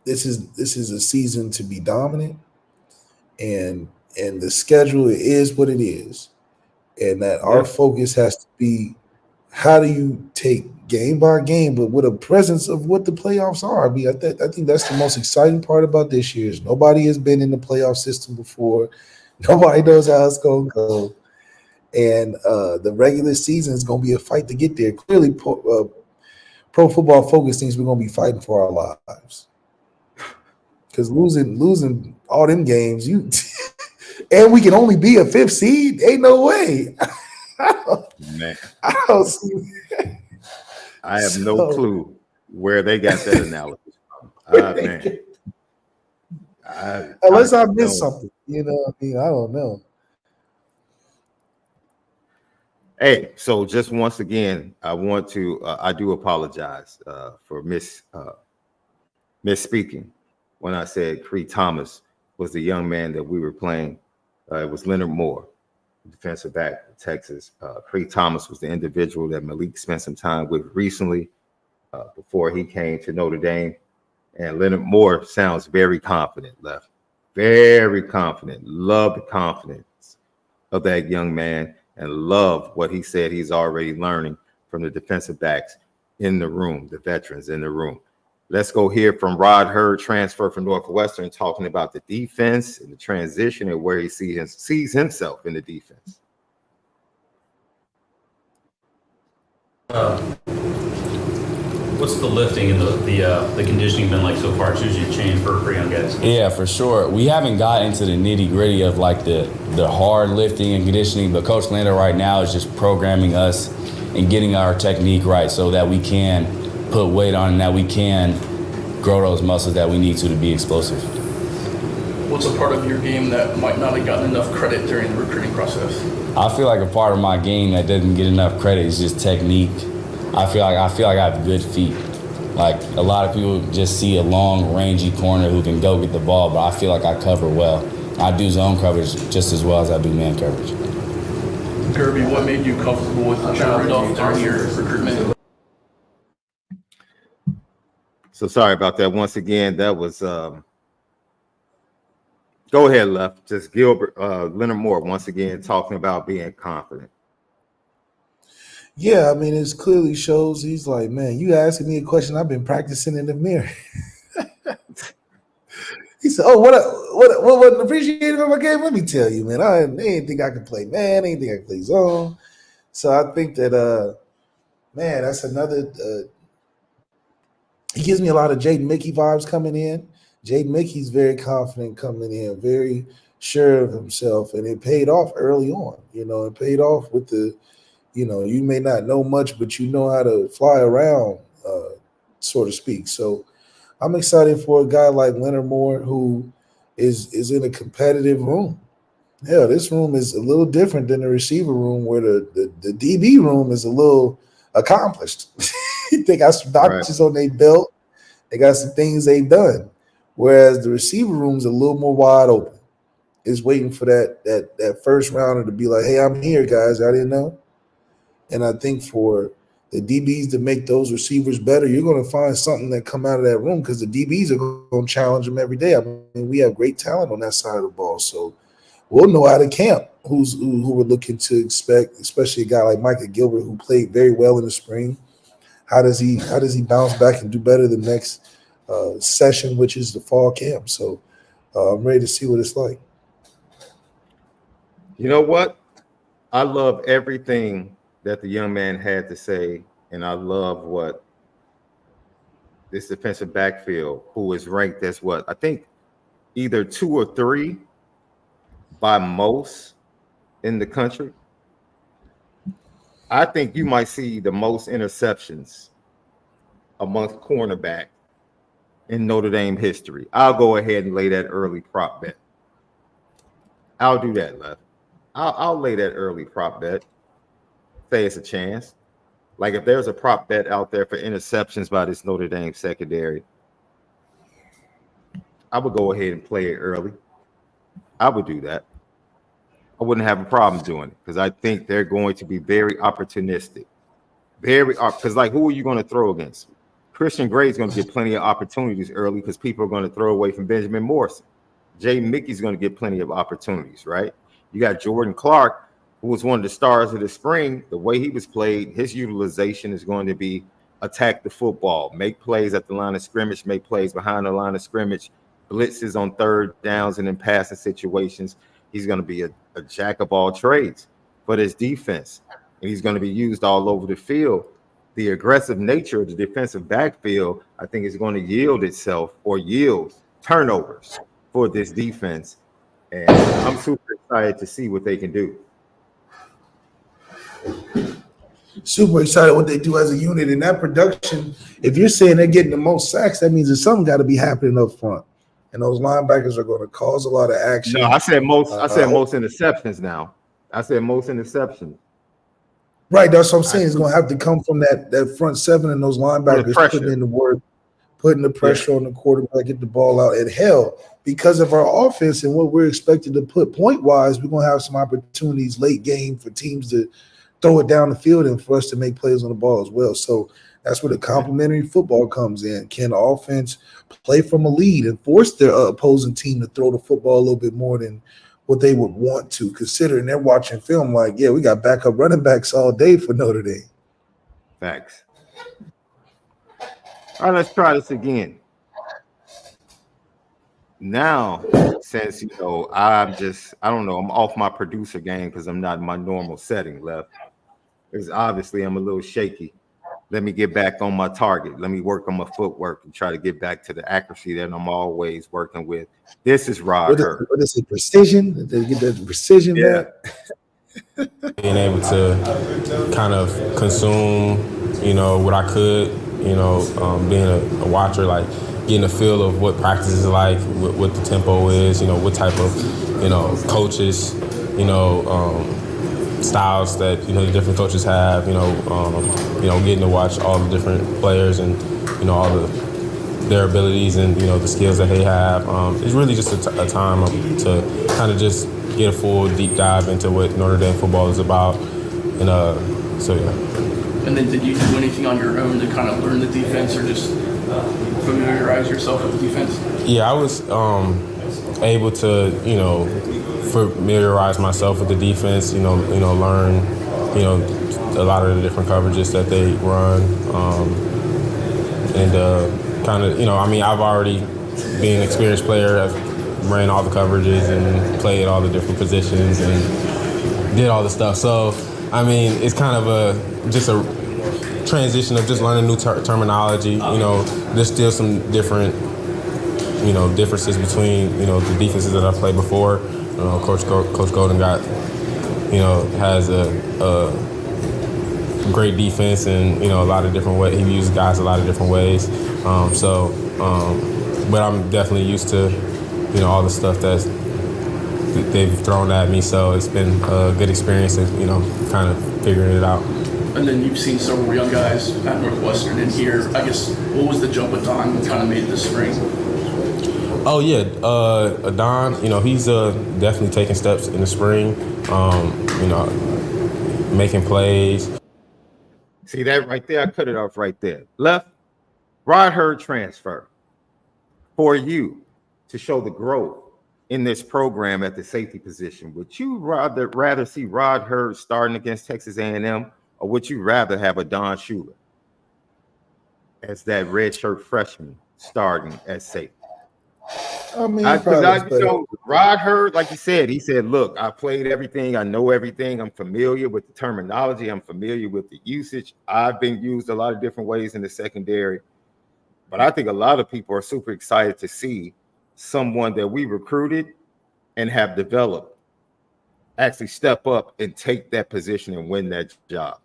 this is a season to be dominant, and the schedule is what it is, and that our focus has to be how do you take game by game, but with a presence of what the playoffs are. I mean, I think that's the most exciting part about this year is nobody has been in the playoff system before. Nobody knows how it's going to go. And the regular season is going to be a fight to get there. Clearly, Pro Football Focus thinks we're going to be fighting for our lives. Because losing all them games, and we can only be a 5th seed, ain't no way. Man. I don't see that. I have no clue where they got that analysis from. Man. Unless I missed something, I don't know. Hey, so just once again, I do apologize for misspeaking when I said Cree Thomas was the young man that we were playing. It was Leonard Moore, defensive back of Texas. Cree Thomas was the individual that Malik spent some time with recently before he came to Notre Dame. And Leonard Moore sounds very confident, Left. Very confident. Love the confidence of that young man and love what he said he's already learning from the defensive backs in the room, the veterans in the room. Let's go hear from Rod Hurd, transfer from Northwestern, talking about the defense and the transition and where he sees himself in the defense. What's the lifting and the conditioning been like so far? It's usually a change for young guys. Yeah, for sure. We haven't got into the nitty-gritty of like the hard lifting and conditioning, but Coach Lando right now is just programming us and getting our technique right so that we can put weight on and that we can grow those muscles that we need to be explosive. What's a part of your game that might not have gotten enough credit during the recruiting process? I feel like a part of my game that doesn't get enough credit is just technique. I feel like I have good feet. Like a lot of people just see a long, rangy corner who can go get the ball, but I feel like I cover well. I do zone coverage just as well as I do man coverage. Kirby, what made you comfortable with John Duff during your recruitment? So sorry about that. Once again, that was go ahead, Left. Just Gilbert, Leonard Moore once again talking about being confident. Yeah, I mean, it clearly shows he's like, man, you asking me a question I've been practicing in the mirror. He said, oh, what wasn't appreciated in my game? Let me tell you, man, they didn't think I could play man, they didn't think I could play zone. So I think that man, that's another. He gives me a lot of Jaden Mickey vibes coming in. Jaden Mickey's very confident coming in, very sure of himself, and it paid off early on. It paid off with the, you may not know much, but you know how to fly around, so to speak. So I'm excited for a guy like Leonard Moore who is in a competitive room. Yeah, this room is a little different than the receiver room, where the DB room is a little accomplished. They got some notches on their belt. They got some things they've done. Whereas the receiver room's a little more wide open. It's waiting for that first rounder to be like, hey, I'm here, guys. I didn't know. And I think for the DBs to make those receivers better, you're going to find something that come out of that room, because the DBs are going to challenge them every day. I mean, we have great talent on that side of the ball. So we'll know out of camp who we're looking to expect, especially a guy like Micah Gilbert, who played very well in the spring. How does he bounce back and do better the next session, which is the fall camp? So I'm ready to see what it's like. You know what? I love everything that the young man had to say, and I love what this defensive backfield, who is ranked as what? I think either 2 or 3 by most in the country. I think you might see the most interceptions amongst cornerback in Notre Dame history. I'll go ahead and lay that early prop bet. I'll do that, Left. I'll lay that early prop bet. Say it's a chance. Like if there's a prop bet out there for interceptions by this Notre Dame secondary, I would go ahead and play it early. I would do that. I wouldn't have a problem doing it, because I think they're going to be very opportunistic. Because like, who are you going to throw against? Christian Gray's going to get plenty of opportunities early, because people are going to throw away from Benjamin Morrison. Jay Mickey's going to get plenty of opportunities, right? You got Jordan Clark, who was one of the stars of the spring. The way he was played, his utilization is going to be attack the football, make plays at the line of scrimmage, make plays behind the line of scrimmage, blitzes on third downs and in passing situations. He's going to be a jack of all trades for his defense, and he's going to be used all over the field. The aggressive nature of the defensive backfield, I think, is going to yield turnovers for this defense, and I'm super excited to see what they can do. Super excited what they do as a unit. And that production, if you're saying they're getting the most sacks, that means there's something got to be happening up front. And those linebackers are going to cause a lot of action. No, I said most. I said most interceptions. Now, I said most interceptions. Right, that's what I'm saying. It's going to have to come from that front seven and those linebackers putting in the work, putting the pressure on the quarterback, get the ball out. And hell, because of our offense and what we're expected to put point wise, we're going to have some opportunities late game for teams to throw it down the field and for us to make plays on the ball as well. So that's where the complementary football comes in. Can the offense play from a lead and force their opposing team to throw the football a little bit more than what they would want to, considering they're watching film like, yeah, we got backup running backs all day for Notre Dame. Thanks. All right, let's try this again. Now, since, I'm off my producer game because I'm not in my normal setting, Left. Because obviously I'm a little shaky. Let me get back on my target. Let me work on my footwork and try to get back to the accuracy that I'm always working with. This is Rod Hurd. What is it, precision? Did they get that precision back? Being able to kind of consume, what I could, being a watcher, like getting a feel of what practice is like, what the tempo is, what type of, coaches, styles that the different coaches have, getting to watch all the different players and all their abilities and the skills that they have. It's really just a time to kind of just get a full deep dive into what Notre Dame football is about, and so yeah. And then did you do anything on your own to kind of learn the defense or just familiarize yourself with the defense? Yeah, I was able to familiarize myself with the defense, learn, a lot of the different coverages that they run, and kind of, I've already been an experienced player. I've ran all the coverages and played all the different positions and did all the stuff. So, it's kind of transition of just learning new terminology. There's still some different, differences between, the defenses that I played before. Coach Golden has a great defense and, a lot of different ways. He uses guys a lot of different ways. But I'm definitely used to, all the stuff that they've thrown at me. So it's been a good experience and, kind of figuring it out. And then you've seen several young guys at Northwestern and here. I guess, what was the jump with Don that kind of made this spring? Oh, yeah. Don, he's definitely taking steps in the spring, making plays. See that right there? I cut it off right there. Left, Rod Hurd transfer for you to show the growth in this program at the safety position. Would you rather see Rod Hurd starting against Texas A&M, or would you rather have a Don Shula as that redshirt freshman starting at safety? I mean, Rod Hurd, like you said, he said, look, I played everything. I know everything. I'm familiar with the terminology. I'm familiar with the usage. I've been used a lot of different ways in the secondary. But I think a lot of people are super excited to see someone that we recruited and have developed actually step up and take that position and win that job.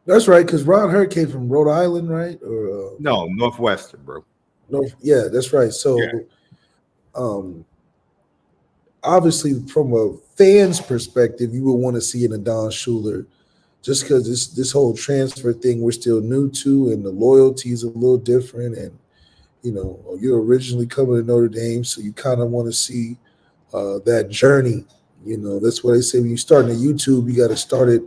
That's right, because Rod Hurd came from Rhode Island, right? Or no, Northwestern, bro. Yeah, that's right. So, obviously, from a fan's perspective, you would want to see an Adon Schuler, just because this whole transfer thing we're still new to, and the loyalty is a little different. And you're originally coming to Notre Dame, so you kind of want to see that journey. That's why they say when you start on YouTube, you got to start it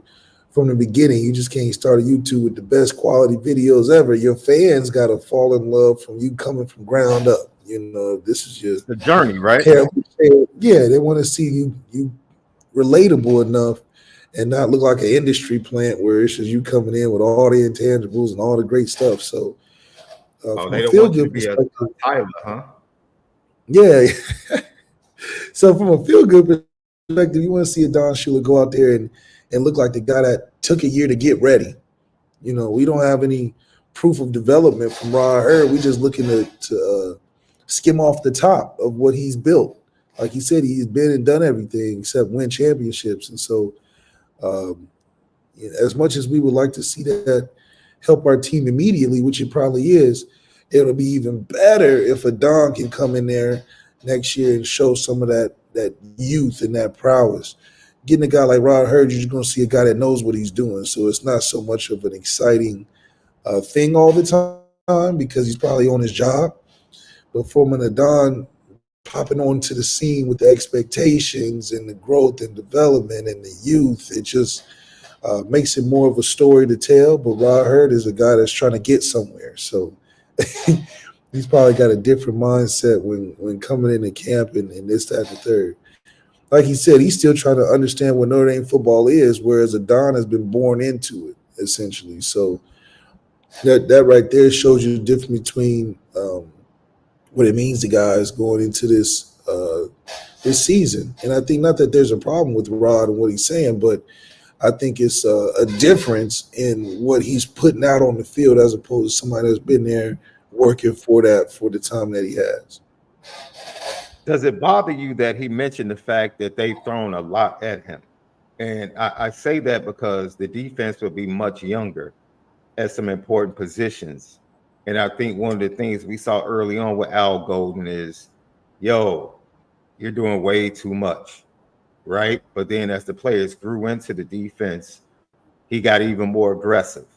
from the beginning. You just can't start a YouTube with the best quality videos ever. Your fans got to fall in love from you coming from ground up. This is just the journey, right? Yeah, they want to see you relatable enough and not look like an industry plant where it's just you coming in with all the intangibles and all the great stuff. So, they don't want you to be a Tyler, huh? Yeah. So from a feel-good perspective, you want to see a Don Shula go out there and look like the guy that took a year to get ready. We don't have any proof of development from Rod Hurd. We just looking to skim off the top of what he's built. Like he said, he's been and done everything except win championships. And so as much as we would like to see that help our team immediately, which it probably is, it'll be even better if a Don can come in there next year and show some of that youth and that prowess. Getting a guy like Rod Hurd, you're just going to see a guy that knows what he's doing. So it's not so much of an exciting thing all the time because he's probably on his job. But for an Adon popping onto the scene with the expectations and the growth and development and the youth, it just makes it more of a story to tell. But Rod Hurd is a guy that's trying to get somewhere. So he's probably got a different mindset when coming into camp and this, that, and the third. Like he said, he's still trying to understand what Notre Dame football is, whereas Adon has been born into it, essentially. So that right there shows you the difference between what it means to guys going into this season. And I think not that there's a problem with Rod and what he's saying, but I think it's a difference in what he's putting out on the field as opposed to somebody that's been there working for the time that he has. Does it bother you that he mentioned the fact that they've thrown a lot at him? And I say that because the defense will be much younger at some important positions. And I think one of the things we saw early on with Al Golden is, you're doing way too much, right? But then as the players grew into the defense, he got even more aggressive.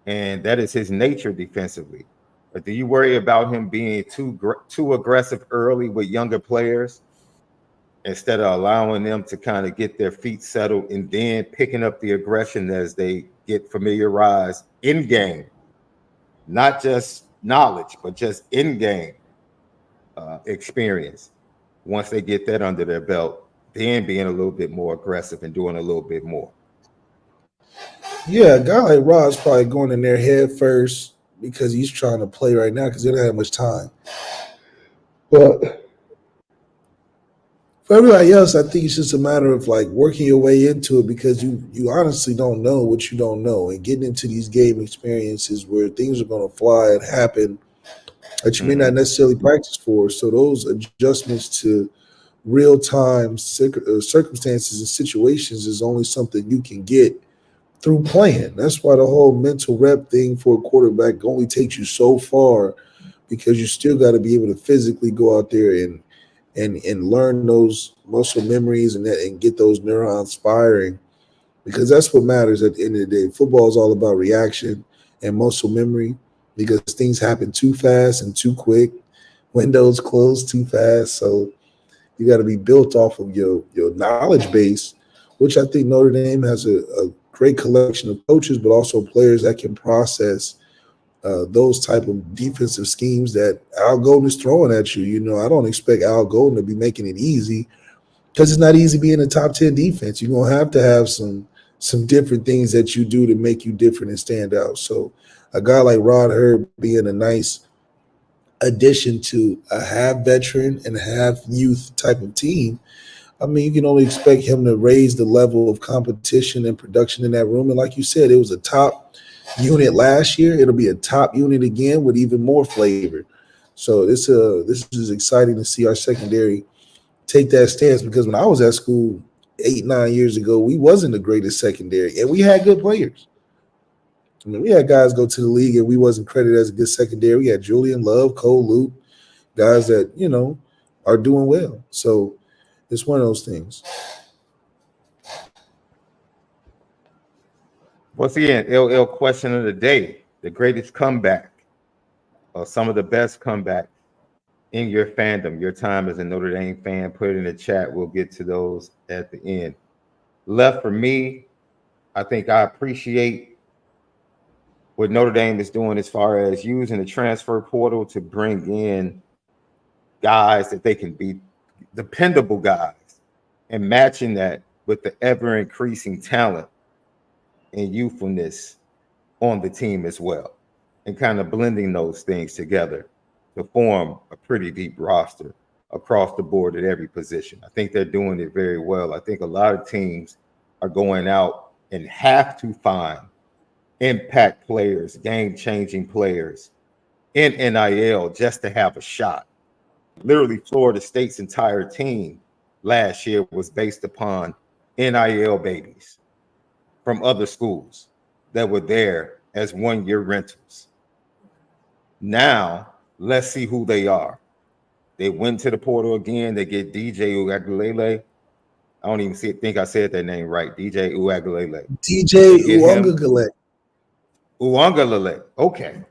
And that is his nature defensively. But do you worry about him being too aggressive early with younger players instead of allowing them to kind of get their feet settled and then picking up the aggression as they get familiarized in game, not just knowledge, but just in game experience? Once they get that under their belt, then being a little bit more aggressive and doing a little bit more. Yeah, a guy like Rod's probably going in there head first because he's trying to play right now because they don't have much time. But For everybody else, I think it's just a matter of like working your way into it because you honestly don't know what you don't know, and getting into these game experiences where things are going to fly and happen that you may not necessarily practice for. So those adjustments to real time circumstances and situations is only something you can get through playing. That's why the whole mental rep thing for a quarterback only takes you so far, because you still got to be able to physically go out there and learn those muscle memories and get those neurons firing, because that's what matters at the end of the day. Football is all about reaction and muscle memory, because things happen too fast and too quick. Windows close too fast. So you got to be built off of your knowledge base, which I think Notre Dame has a great collection of coaches, but also players that can process those type of defensive schemes that Al Golden is throwing at you. You know, I don't expect Al Golden to be making it easy, because it's not easy being a top 10 defense. You're going to have some different things that you do to make you different and stand out. So a guy like Rod Herb being a nice addition to a half veteran and half youth type of team, I mean, you can only expect him to raise the level of competition and production in that room. And like you said, it was a top unit last year. It'll be a top unit again with even more flavor. So this is exciting to see our secondary take that stance, because when I was at school 8-9 years ago, we wasn't the greatest secondary, and we had good players. I mean, we had guys go to the league and we wasn't credited as a good secondary. We had Julian Love, Cole Luke, guys that, you know, are doing well. So it's one of those things. Once again, LL question of the day: the greatest comeback, or some of the best comeback in your fandom, your time as a Notre Dame fan. Put it in the chat. We'll get to those at the end. Left, for me, I think I appreciate what Notre Dame is doing as far as using the transfer portal to bring in guys that they can be dependable guys, and matching that with the ever-increasing talent and youthfulness on the team as well, and kind of blending those things together to form a pretty deep roster across the board at every position. I think they're doing it very well. I think a lot of teams are going out and have to find impact players, game-changing players in NIL just to have a shot. Literally, Florida State's entire team last year was based upon NIL babies from other schools that were there as one-year rentals. Now, let's see who they are. They went to the portal again. They get DJ Uiagalelei. I don't even think I said that name right. DJ Uiagalelei. DJ Uiagalelei. Uiagalelei. Okay.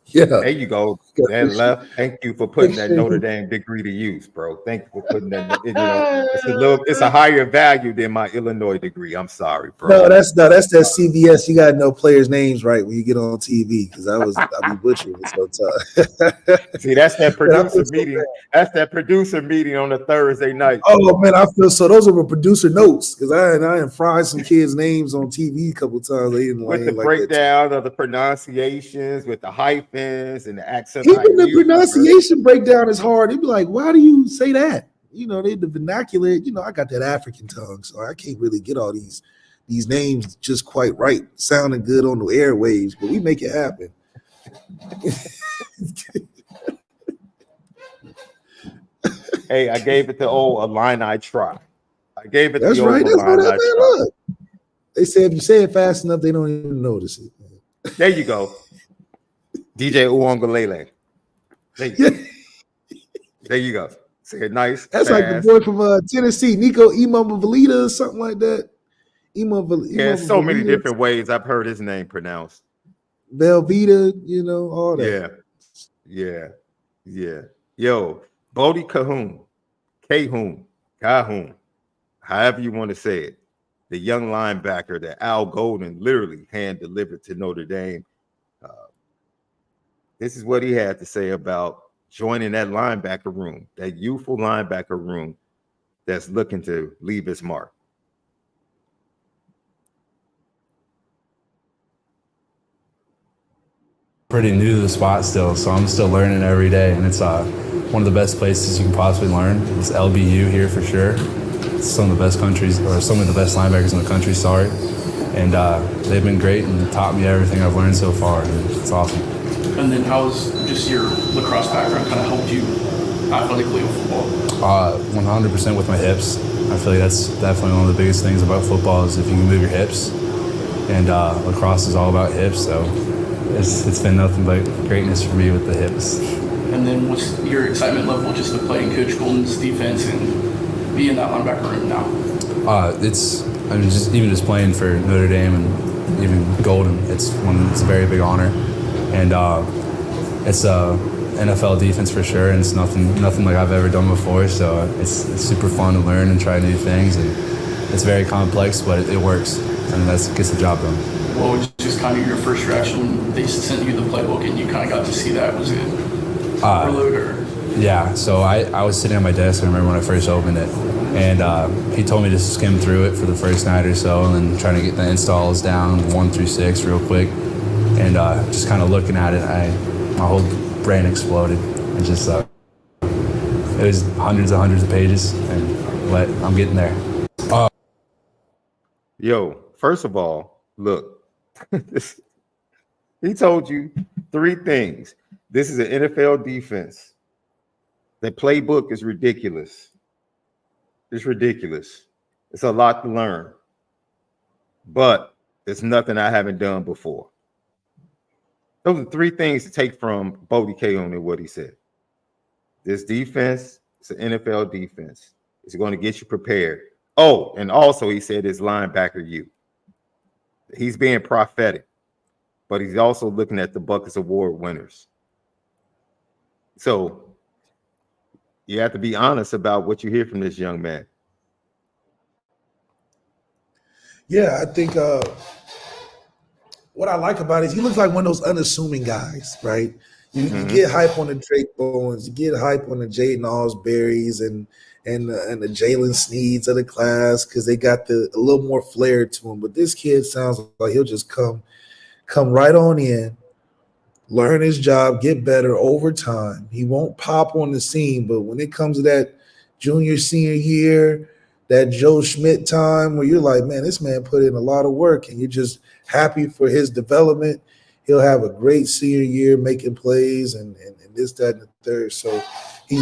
Yeah. There you go. That Left. Thank you for putting that Notre Dame degree to use, bro. Thank you for putting that. You know, it's a higher value than my Illinois degree. I'm sorry, bro. No, that's that CVS. You gotta know players' names right when you get on TV, because I be butchering it sometimes. See, that's that producer meeting. That's that producer meeting on a Thursday night. Oh man, I feel so. Those are the producer notes, because I fried some kids' names on TV a couple times. They didn't with the like breakdown of the pronunciations, with the hyphens and the accent. Even the pronunciation breakdown is hard. They'd be like, "Why do you say that?" You know, the vernacular. You know, I got that African tongue, so I can't really get all these names just quite right, sounding good on the airwaves. But we make it happen. Hey, I gave it the old Illini try. I gave it That's the right. old Illini try. Look. They say if you say it fast enough, they don't even notice it. There you go. DJ Uiagalelei. There you go. Say it nice. That's fast. like the boy from Tennessee, Nico Imamvalita or something like that. Yeah, so many different ways I've heard his name pronounced. Velveeta, you know, all that. Yeah. Yo, Bodie Cahoon, however you want to say it, the young linebacker that Al Golden literally hand delivered to Notre Dame. This is what he had to say about joining that linebacker room, that youthful linebacker room that's looking to leave its mark. Pretty new to the spot still, so I'm still learning every day, and it's one of the best places you can possibly learn. It's LBU here for sure. It's some of the best countries, or some of the best linebackers in the country, sorry. And they've been great and taught me everything I've learned so far. And it's awesome. And then how's just your lacrosse background kind of helped you athletically with football? 100% with my hips. I feel like that's definitely one of the biggest things about football is if you can move your hips. And lacrosse is all about hips, so it's been nothing but greatness for me with the hips. And then what's your excitement level just to play in Coach Golden's defense and be in that linebacker room now? Just playing for Notre Dame and even Golden, it's a very big honor. And it's a NFL defense for sure, and it's nothing like I've ever done before. So it's super fun to learn and try new things, and it's very complex, but it works, and gets the job done. What was just kind of your first reaction when they sent you the playbook and you kind of got to see that? Was it overload or? Yeah, so I was sitting at my desk, I remember when I first opened it, and he told me to skim through it for the first night or so, and then trying to get the installs down 1 through 6 real quick, and just kind of looking at it, my whole brain exploded, and just it was hundreds of pages, but I'm getting there. Yo, first of all, look, he told you 3 things. This is an NFL defense. The playbook is ridiculous. It's ridiculous. It's a lot to learn, but it's nothing I haven't done before. Those are 3 things to take from Bodie Kaon and what he said. This defense, it's an NFL defense. It's going to get you prepared. Oh, and also he said it's linebacker you. He's being prophetic, but he's also looking at the Buckets Award winners. So you have to be honest about what you hear from this young man. Yeah, I think what I like about it is he looks like one of those unassuming guys, right? You get hype on the Drake Bowens, you get hype on the Jaden Alsberries and the Jalen Sneeds of the class because they got a little more flair to him. But this kid sounds like he'll just come right on in, learn his job, get better over time. He won't pop on the scene, but when it comes to that junior, senior year, that Joe Schmidt time where you're like, man, this man put in a lot of work and you're just happy for his development. He'll have a great senior year making plays and this, that, and the third. So he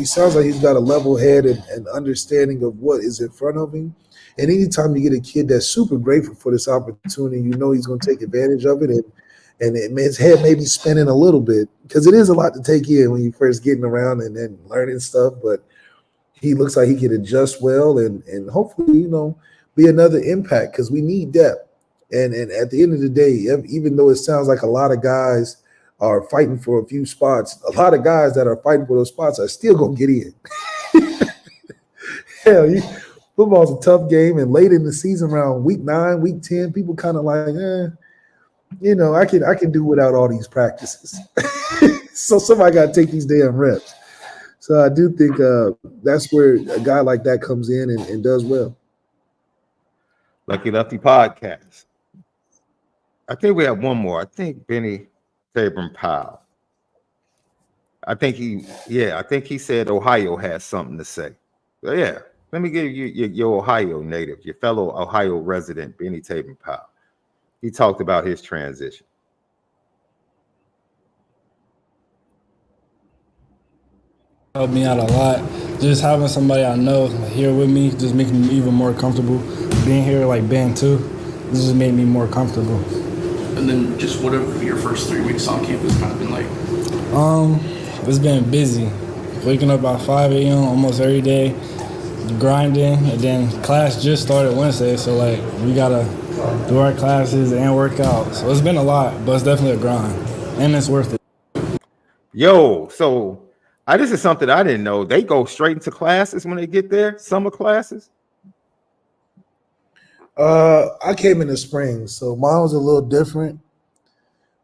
sounds like he's got a level head and understanding of what is in front of him. And anytime you get a kid that's super grateful for this opportunity, you know he's going to take advantage of it. And his head may be spinning a little bit because it is a lot to take in when you're first getting around and then learning stuff. But he looks like he can adjust well and hopefully, be another impact because we need depth. And at the end of the day, even though it sounds like a lot of guys are fighting for a few spots, a lot of guys that are fighting for those spots are still going to get in. Hell, football's a tough game. And late in the season, around week 9, week 10, people kind of like, I can do without all these practices. So somebody got to take these damn reps. So I do think that's where a guy like that comes in and does well. Lucky Lefty podcast. I think we have one more. I think Benny Tabron-Powell. I think he said Ohio has something to say. So yeah, let me give you your Ohio native, your fellow Ohio resident, Benny Tabron-Powell. He talked about his transition. Helped me out a lot. Just having somebody I know here with me just makes me even more comfortable. Being here like Ben too, this just made me more comfortable. And then just what have your first 3 weeks on campus kind of been like? It's been busy. Waking up at 5 a.m. almost every day, grinding, and then class just started Wednesday, so we gotta do our classes and work out. So it's been a lot, but it's definitely a grind, and it's worth it. Yo, so this is something I didn't know. They go straight into classes when they get there, summer classes? I came in the spring, so mine was a little different.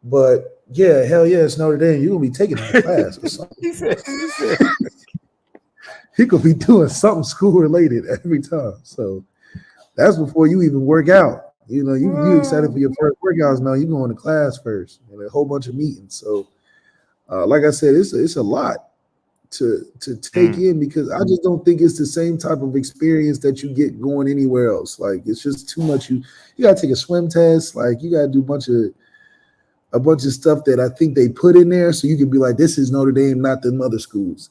But yeah, hell yeah, it's Notre Dame. You're gonna be taking that class or something. he said. He could be doing something school related every time. So that's before you even work out. You excited for your first workouts now. You going to class first and a whole bunch of meetings. So like I said, it's a lot to take in, because I just don't think it's the same type of experience that you get going anywhere else. Like, it's just too much. You gotta take a swim test. Like, you gotta do a bunch of stuff that I think they put in there so you can be like, this is Notre Dame, not the other schools.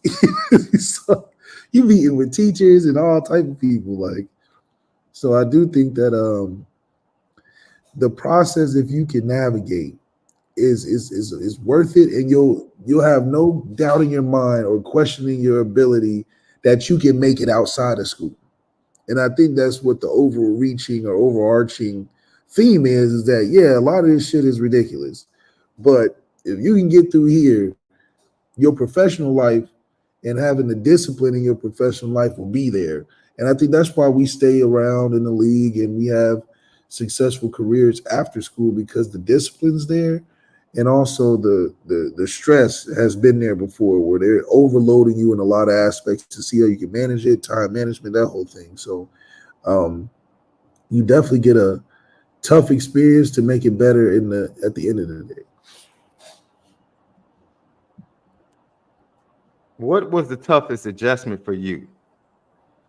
So you meeting with teachers and all type of people. Like, so I do think that the process, if you can navigate, is worth it, and you'll have no doubt in your mind or questioning your ability that you can make it outside of school. And I think that's what the overreaching or overarching theme is that, yeah, a lot of this shit is ridiculous. But if you can get through here, your professional life and having the discipline in your professional life will be there. And I think that's why we stay around in the league and we have successful careers after school, because the discipline's there. And also the stress has been there before, where they're overloading you in a lot of aspects to see how you can manage it, time management, that whole thing. So you definitely get a tough experience to make it better at the end of the day. What was the toughest adjustment for you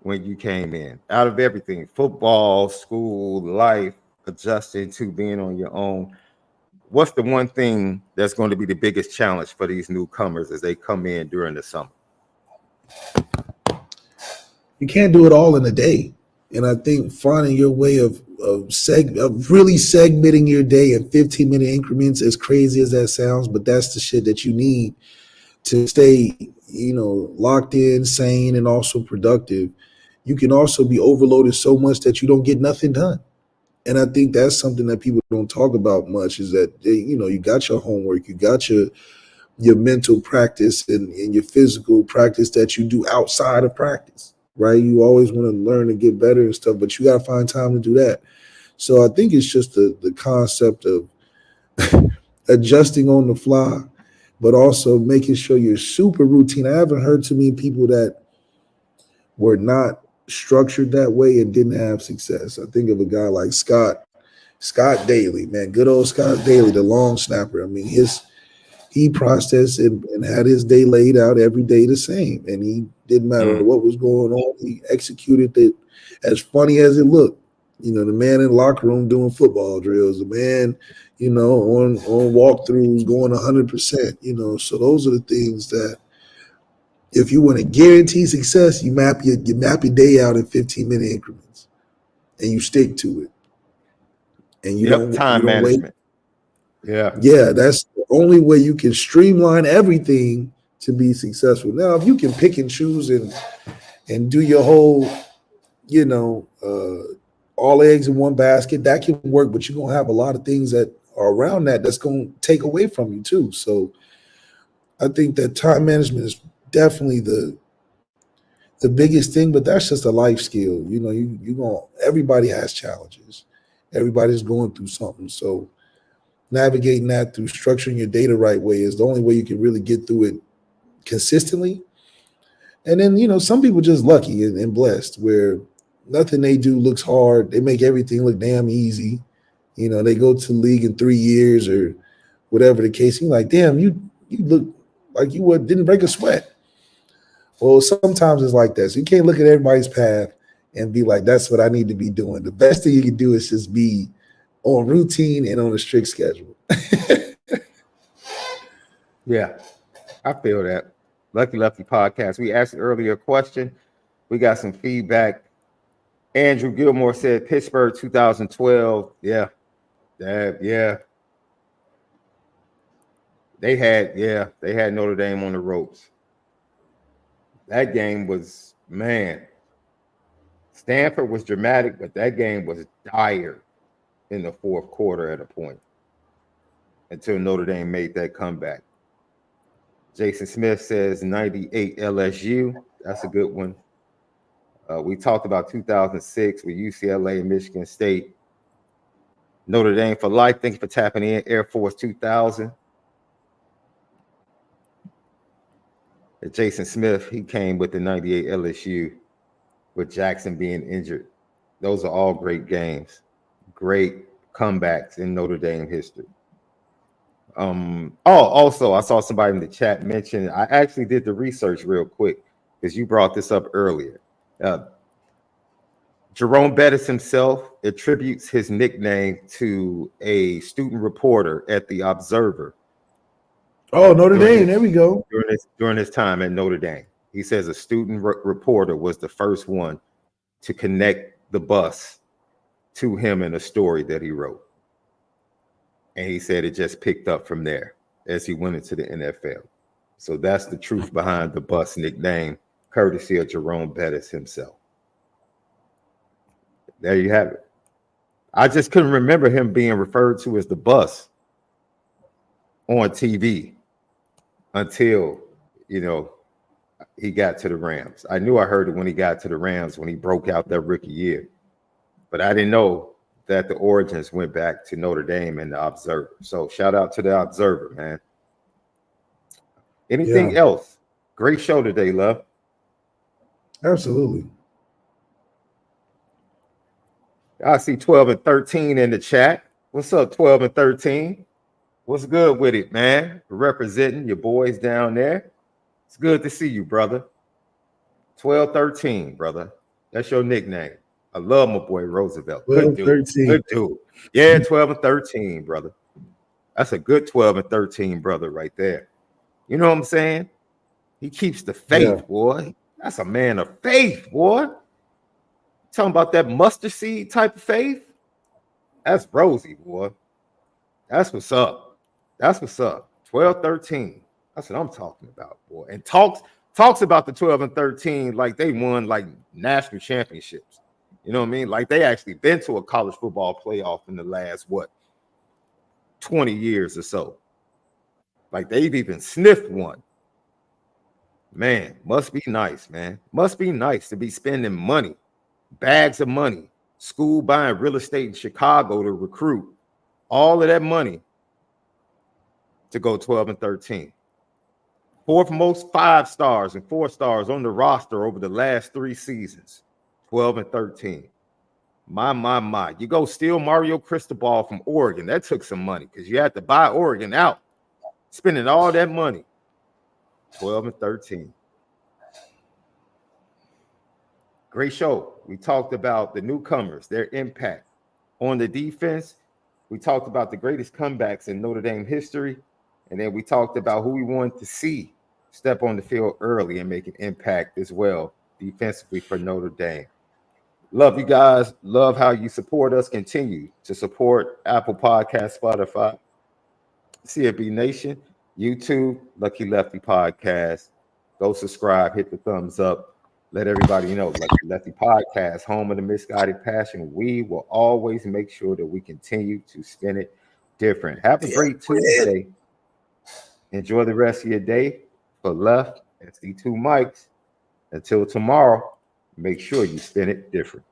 when you came in? Out of everything, football, school, life, adjusting to being on your own, what's the one thing that's going to be the biggest challenge for these newcomers as they come in during the summer? You can't do it all in a day. And I think finding your way of really segmenting your day in 15-minute increments, as crazy as that sounds, but that's the shit that you need to stay, locked in, sane, and also productive. You can also be overloaded so much that you don't get nothing done. And I think that's something that people don't talk about much, is that, you got your homework, you got your mental practice and your physical practice that you do outside of practice, right? You always want to learn and get better and stuff, but you got to find time to do that. So I think it's just the concept of adjusting on the fly, but also making sure you're super routine. I haven't heard too many people that were not structured that way and didn't have success. I think of a guy like Scott Daly, man, good old Scott Daly, the long snapper. I mean, he processed and had his day laid out every day the same, and he didn't matter what was going on. He executed it as funny as it looked. The man in the locker room doing football drills, the man, on walkthroughs going 100%. So those are the things that, if you want to guarantee success, you map your day out in 15-minute increments, and you stick to it. And you don't time management. Yeah, that's the only way you can streamline everything to be successful. Now, if you can pick and choose and do your whole, all eggs in one basket, that can work. But you're gonna have a lot of things that are around that's gonna take away from you too. So I think that time management is definitely the biggest thing, but that's just a life skill. Everybody has challenges. Everybody's going through something. So navigating that through structuring your day the right way is the only way you can really get through it consistently. And then, some people just lucky and blessed, where nothing they do looks hard. They make everything look damn easy. They go to the league in 3 years or whatever the case. You're like, damn, you look like you didn't break a sweat. Well, sometimes it's like that. So you can't look at everybody's path and be like, that's what I need to be doing. The best thing you can do is just be on routine and on a strict schedule. Yeah, I feel that. Lucky Lefty podcast. We asked earlier a question. We got some feedback. Andrew Gilmore said Pittsburgh 2012. Yeah. They had Notre Dame on the ropes. That game was, man. Stanford was dramatic, but that game was dire in the fourth quarter at a point until Notre Dame made that comeback. Jason Smith says 98 LSU. That's a good one. We talked about 2006 with UCLA and Michigan State. Notre Dame for life. Thank you for tapping in. Air Force 2000. Jason Smith, he came with the 98 LSU with Jackson being injured. Those are all great games. Great comebacks in Notre Dame history. Also, I saw somebody in the chat mention, I actually did the research real quick because you brought this up earlier. Jerome Bettis himself attributes his nickname to a student reporter at the Observer. Oh, Notre Dame. There we go. During his time at Notre Dame. He says a student reporter was the first one to connect the bus to him in a story that he wrote. And he said it just picked up from there as he went into the NFL. So that's the truth behind the bus nickname, courtesy of Jerome Bettis himself. There you have it. I just couldn't remember him being referred to as the bus on TV until, he got to the Rams. I knew I heard it when he got to the Rams when he broke out that rookie year. But I didn't know that the origins went back to Notre Dame and the Observer. So shout out to the Observer, man. Anything else? Great show today, love. Absolutely. I see 12 and 13 in the chat. What's up, 12 and 13? What's good with it, man? Representing your boys down there. It's good to see you, brother. 12-13, brother. That's your nickname. I love my boy Roosevelt. Good dude. 13. Good dude. Yeah, 12 and 13, brother. That's a good 12 and 13, brother, right there. You know what I'm saying? He keeps the faith, boy. That's a man of faith, boy. Talking about that mustard seed type of faith. That's Rosie, boy. That's what's up. That's what's up. 12-13. That's what I'm talking about, boy. And talks about the 12 and 13 like they won like national championships. You know what I mean? Like they actually been to a college football playoff in the last, 20 years or so. Like they've even sniffed one. Man, must be nice, man. Must be nice to be spending money, bags of money, school buying real estate in Chicago to recruit, all of that money to go 12 and 13. Fourth most 5 stars and 4 stars on the roster over the last 3 seasons. 12 and 13. My. You go steal Mario Cristobal from Oregon. That took some money because you had to buy Oregon out. Spending all that money. 12 and 13. Great show. We talked about the newcomers, their impact on the defense. We talked about the greatest comebacks in Notre Dame history. And then we talked about who we wanted to see step on the field early and make an impact as well defensively for Notre Dame. Love you guys. Love how you support us. Continue to support Apple Podcasts, Spotify, CFB Nation, YouTube, Lucky Lefty Podcast. Go subscribe, hit the thumbs up. Let everybody know, Lucky Lefty Podcast, home of the misguided passion. We will always make sure that we continue to spin it different. Have a great Tuesday. Enjoy the rest of your day. For Left, that's the 2 mics. Until tomorrow, make sure you spin it different.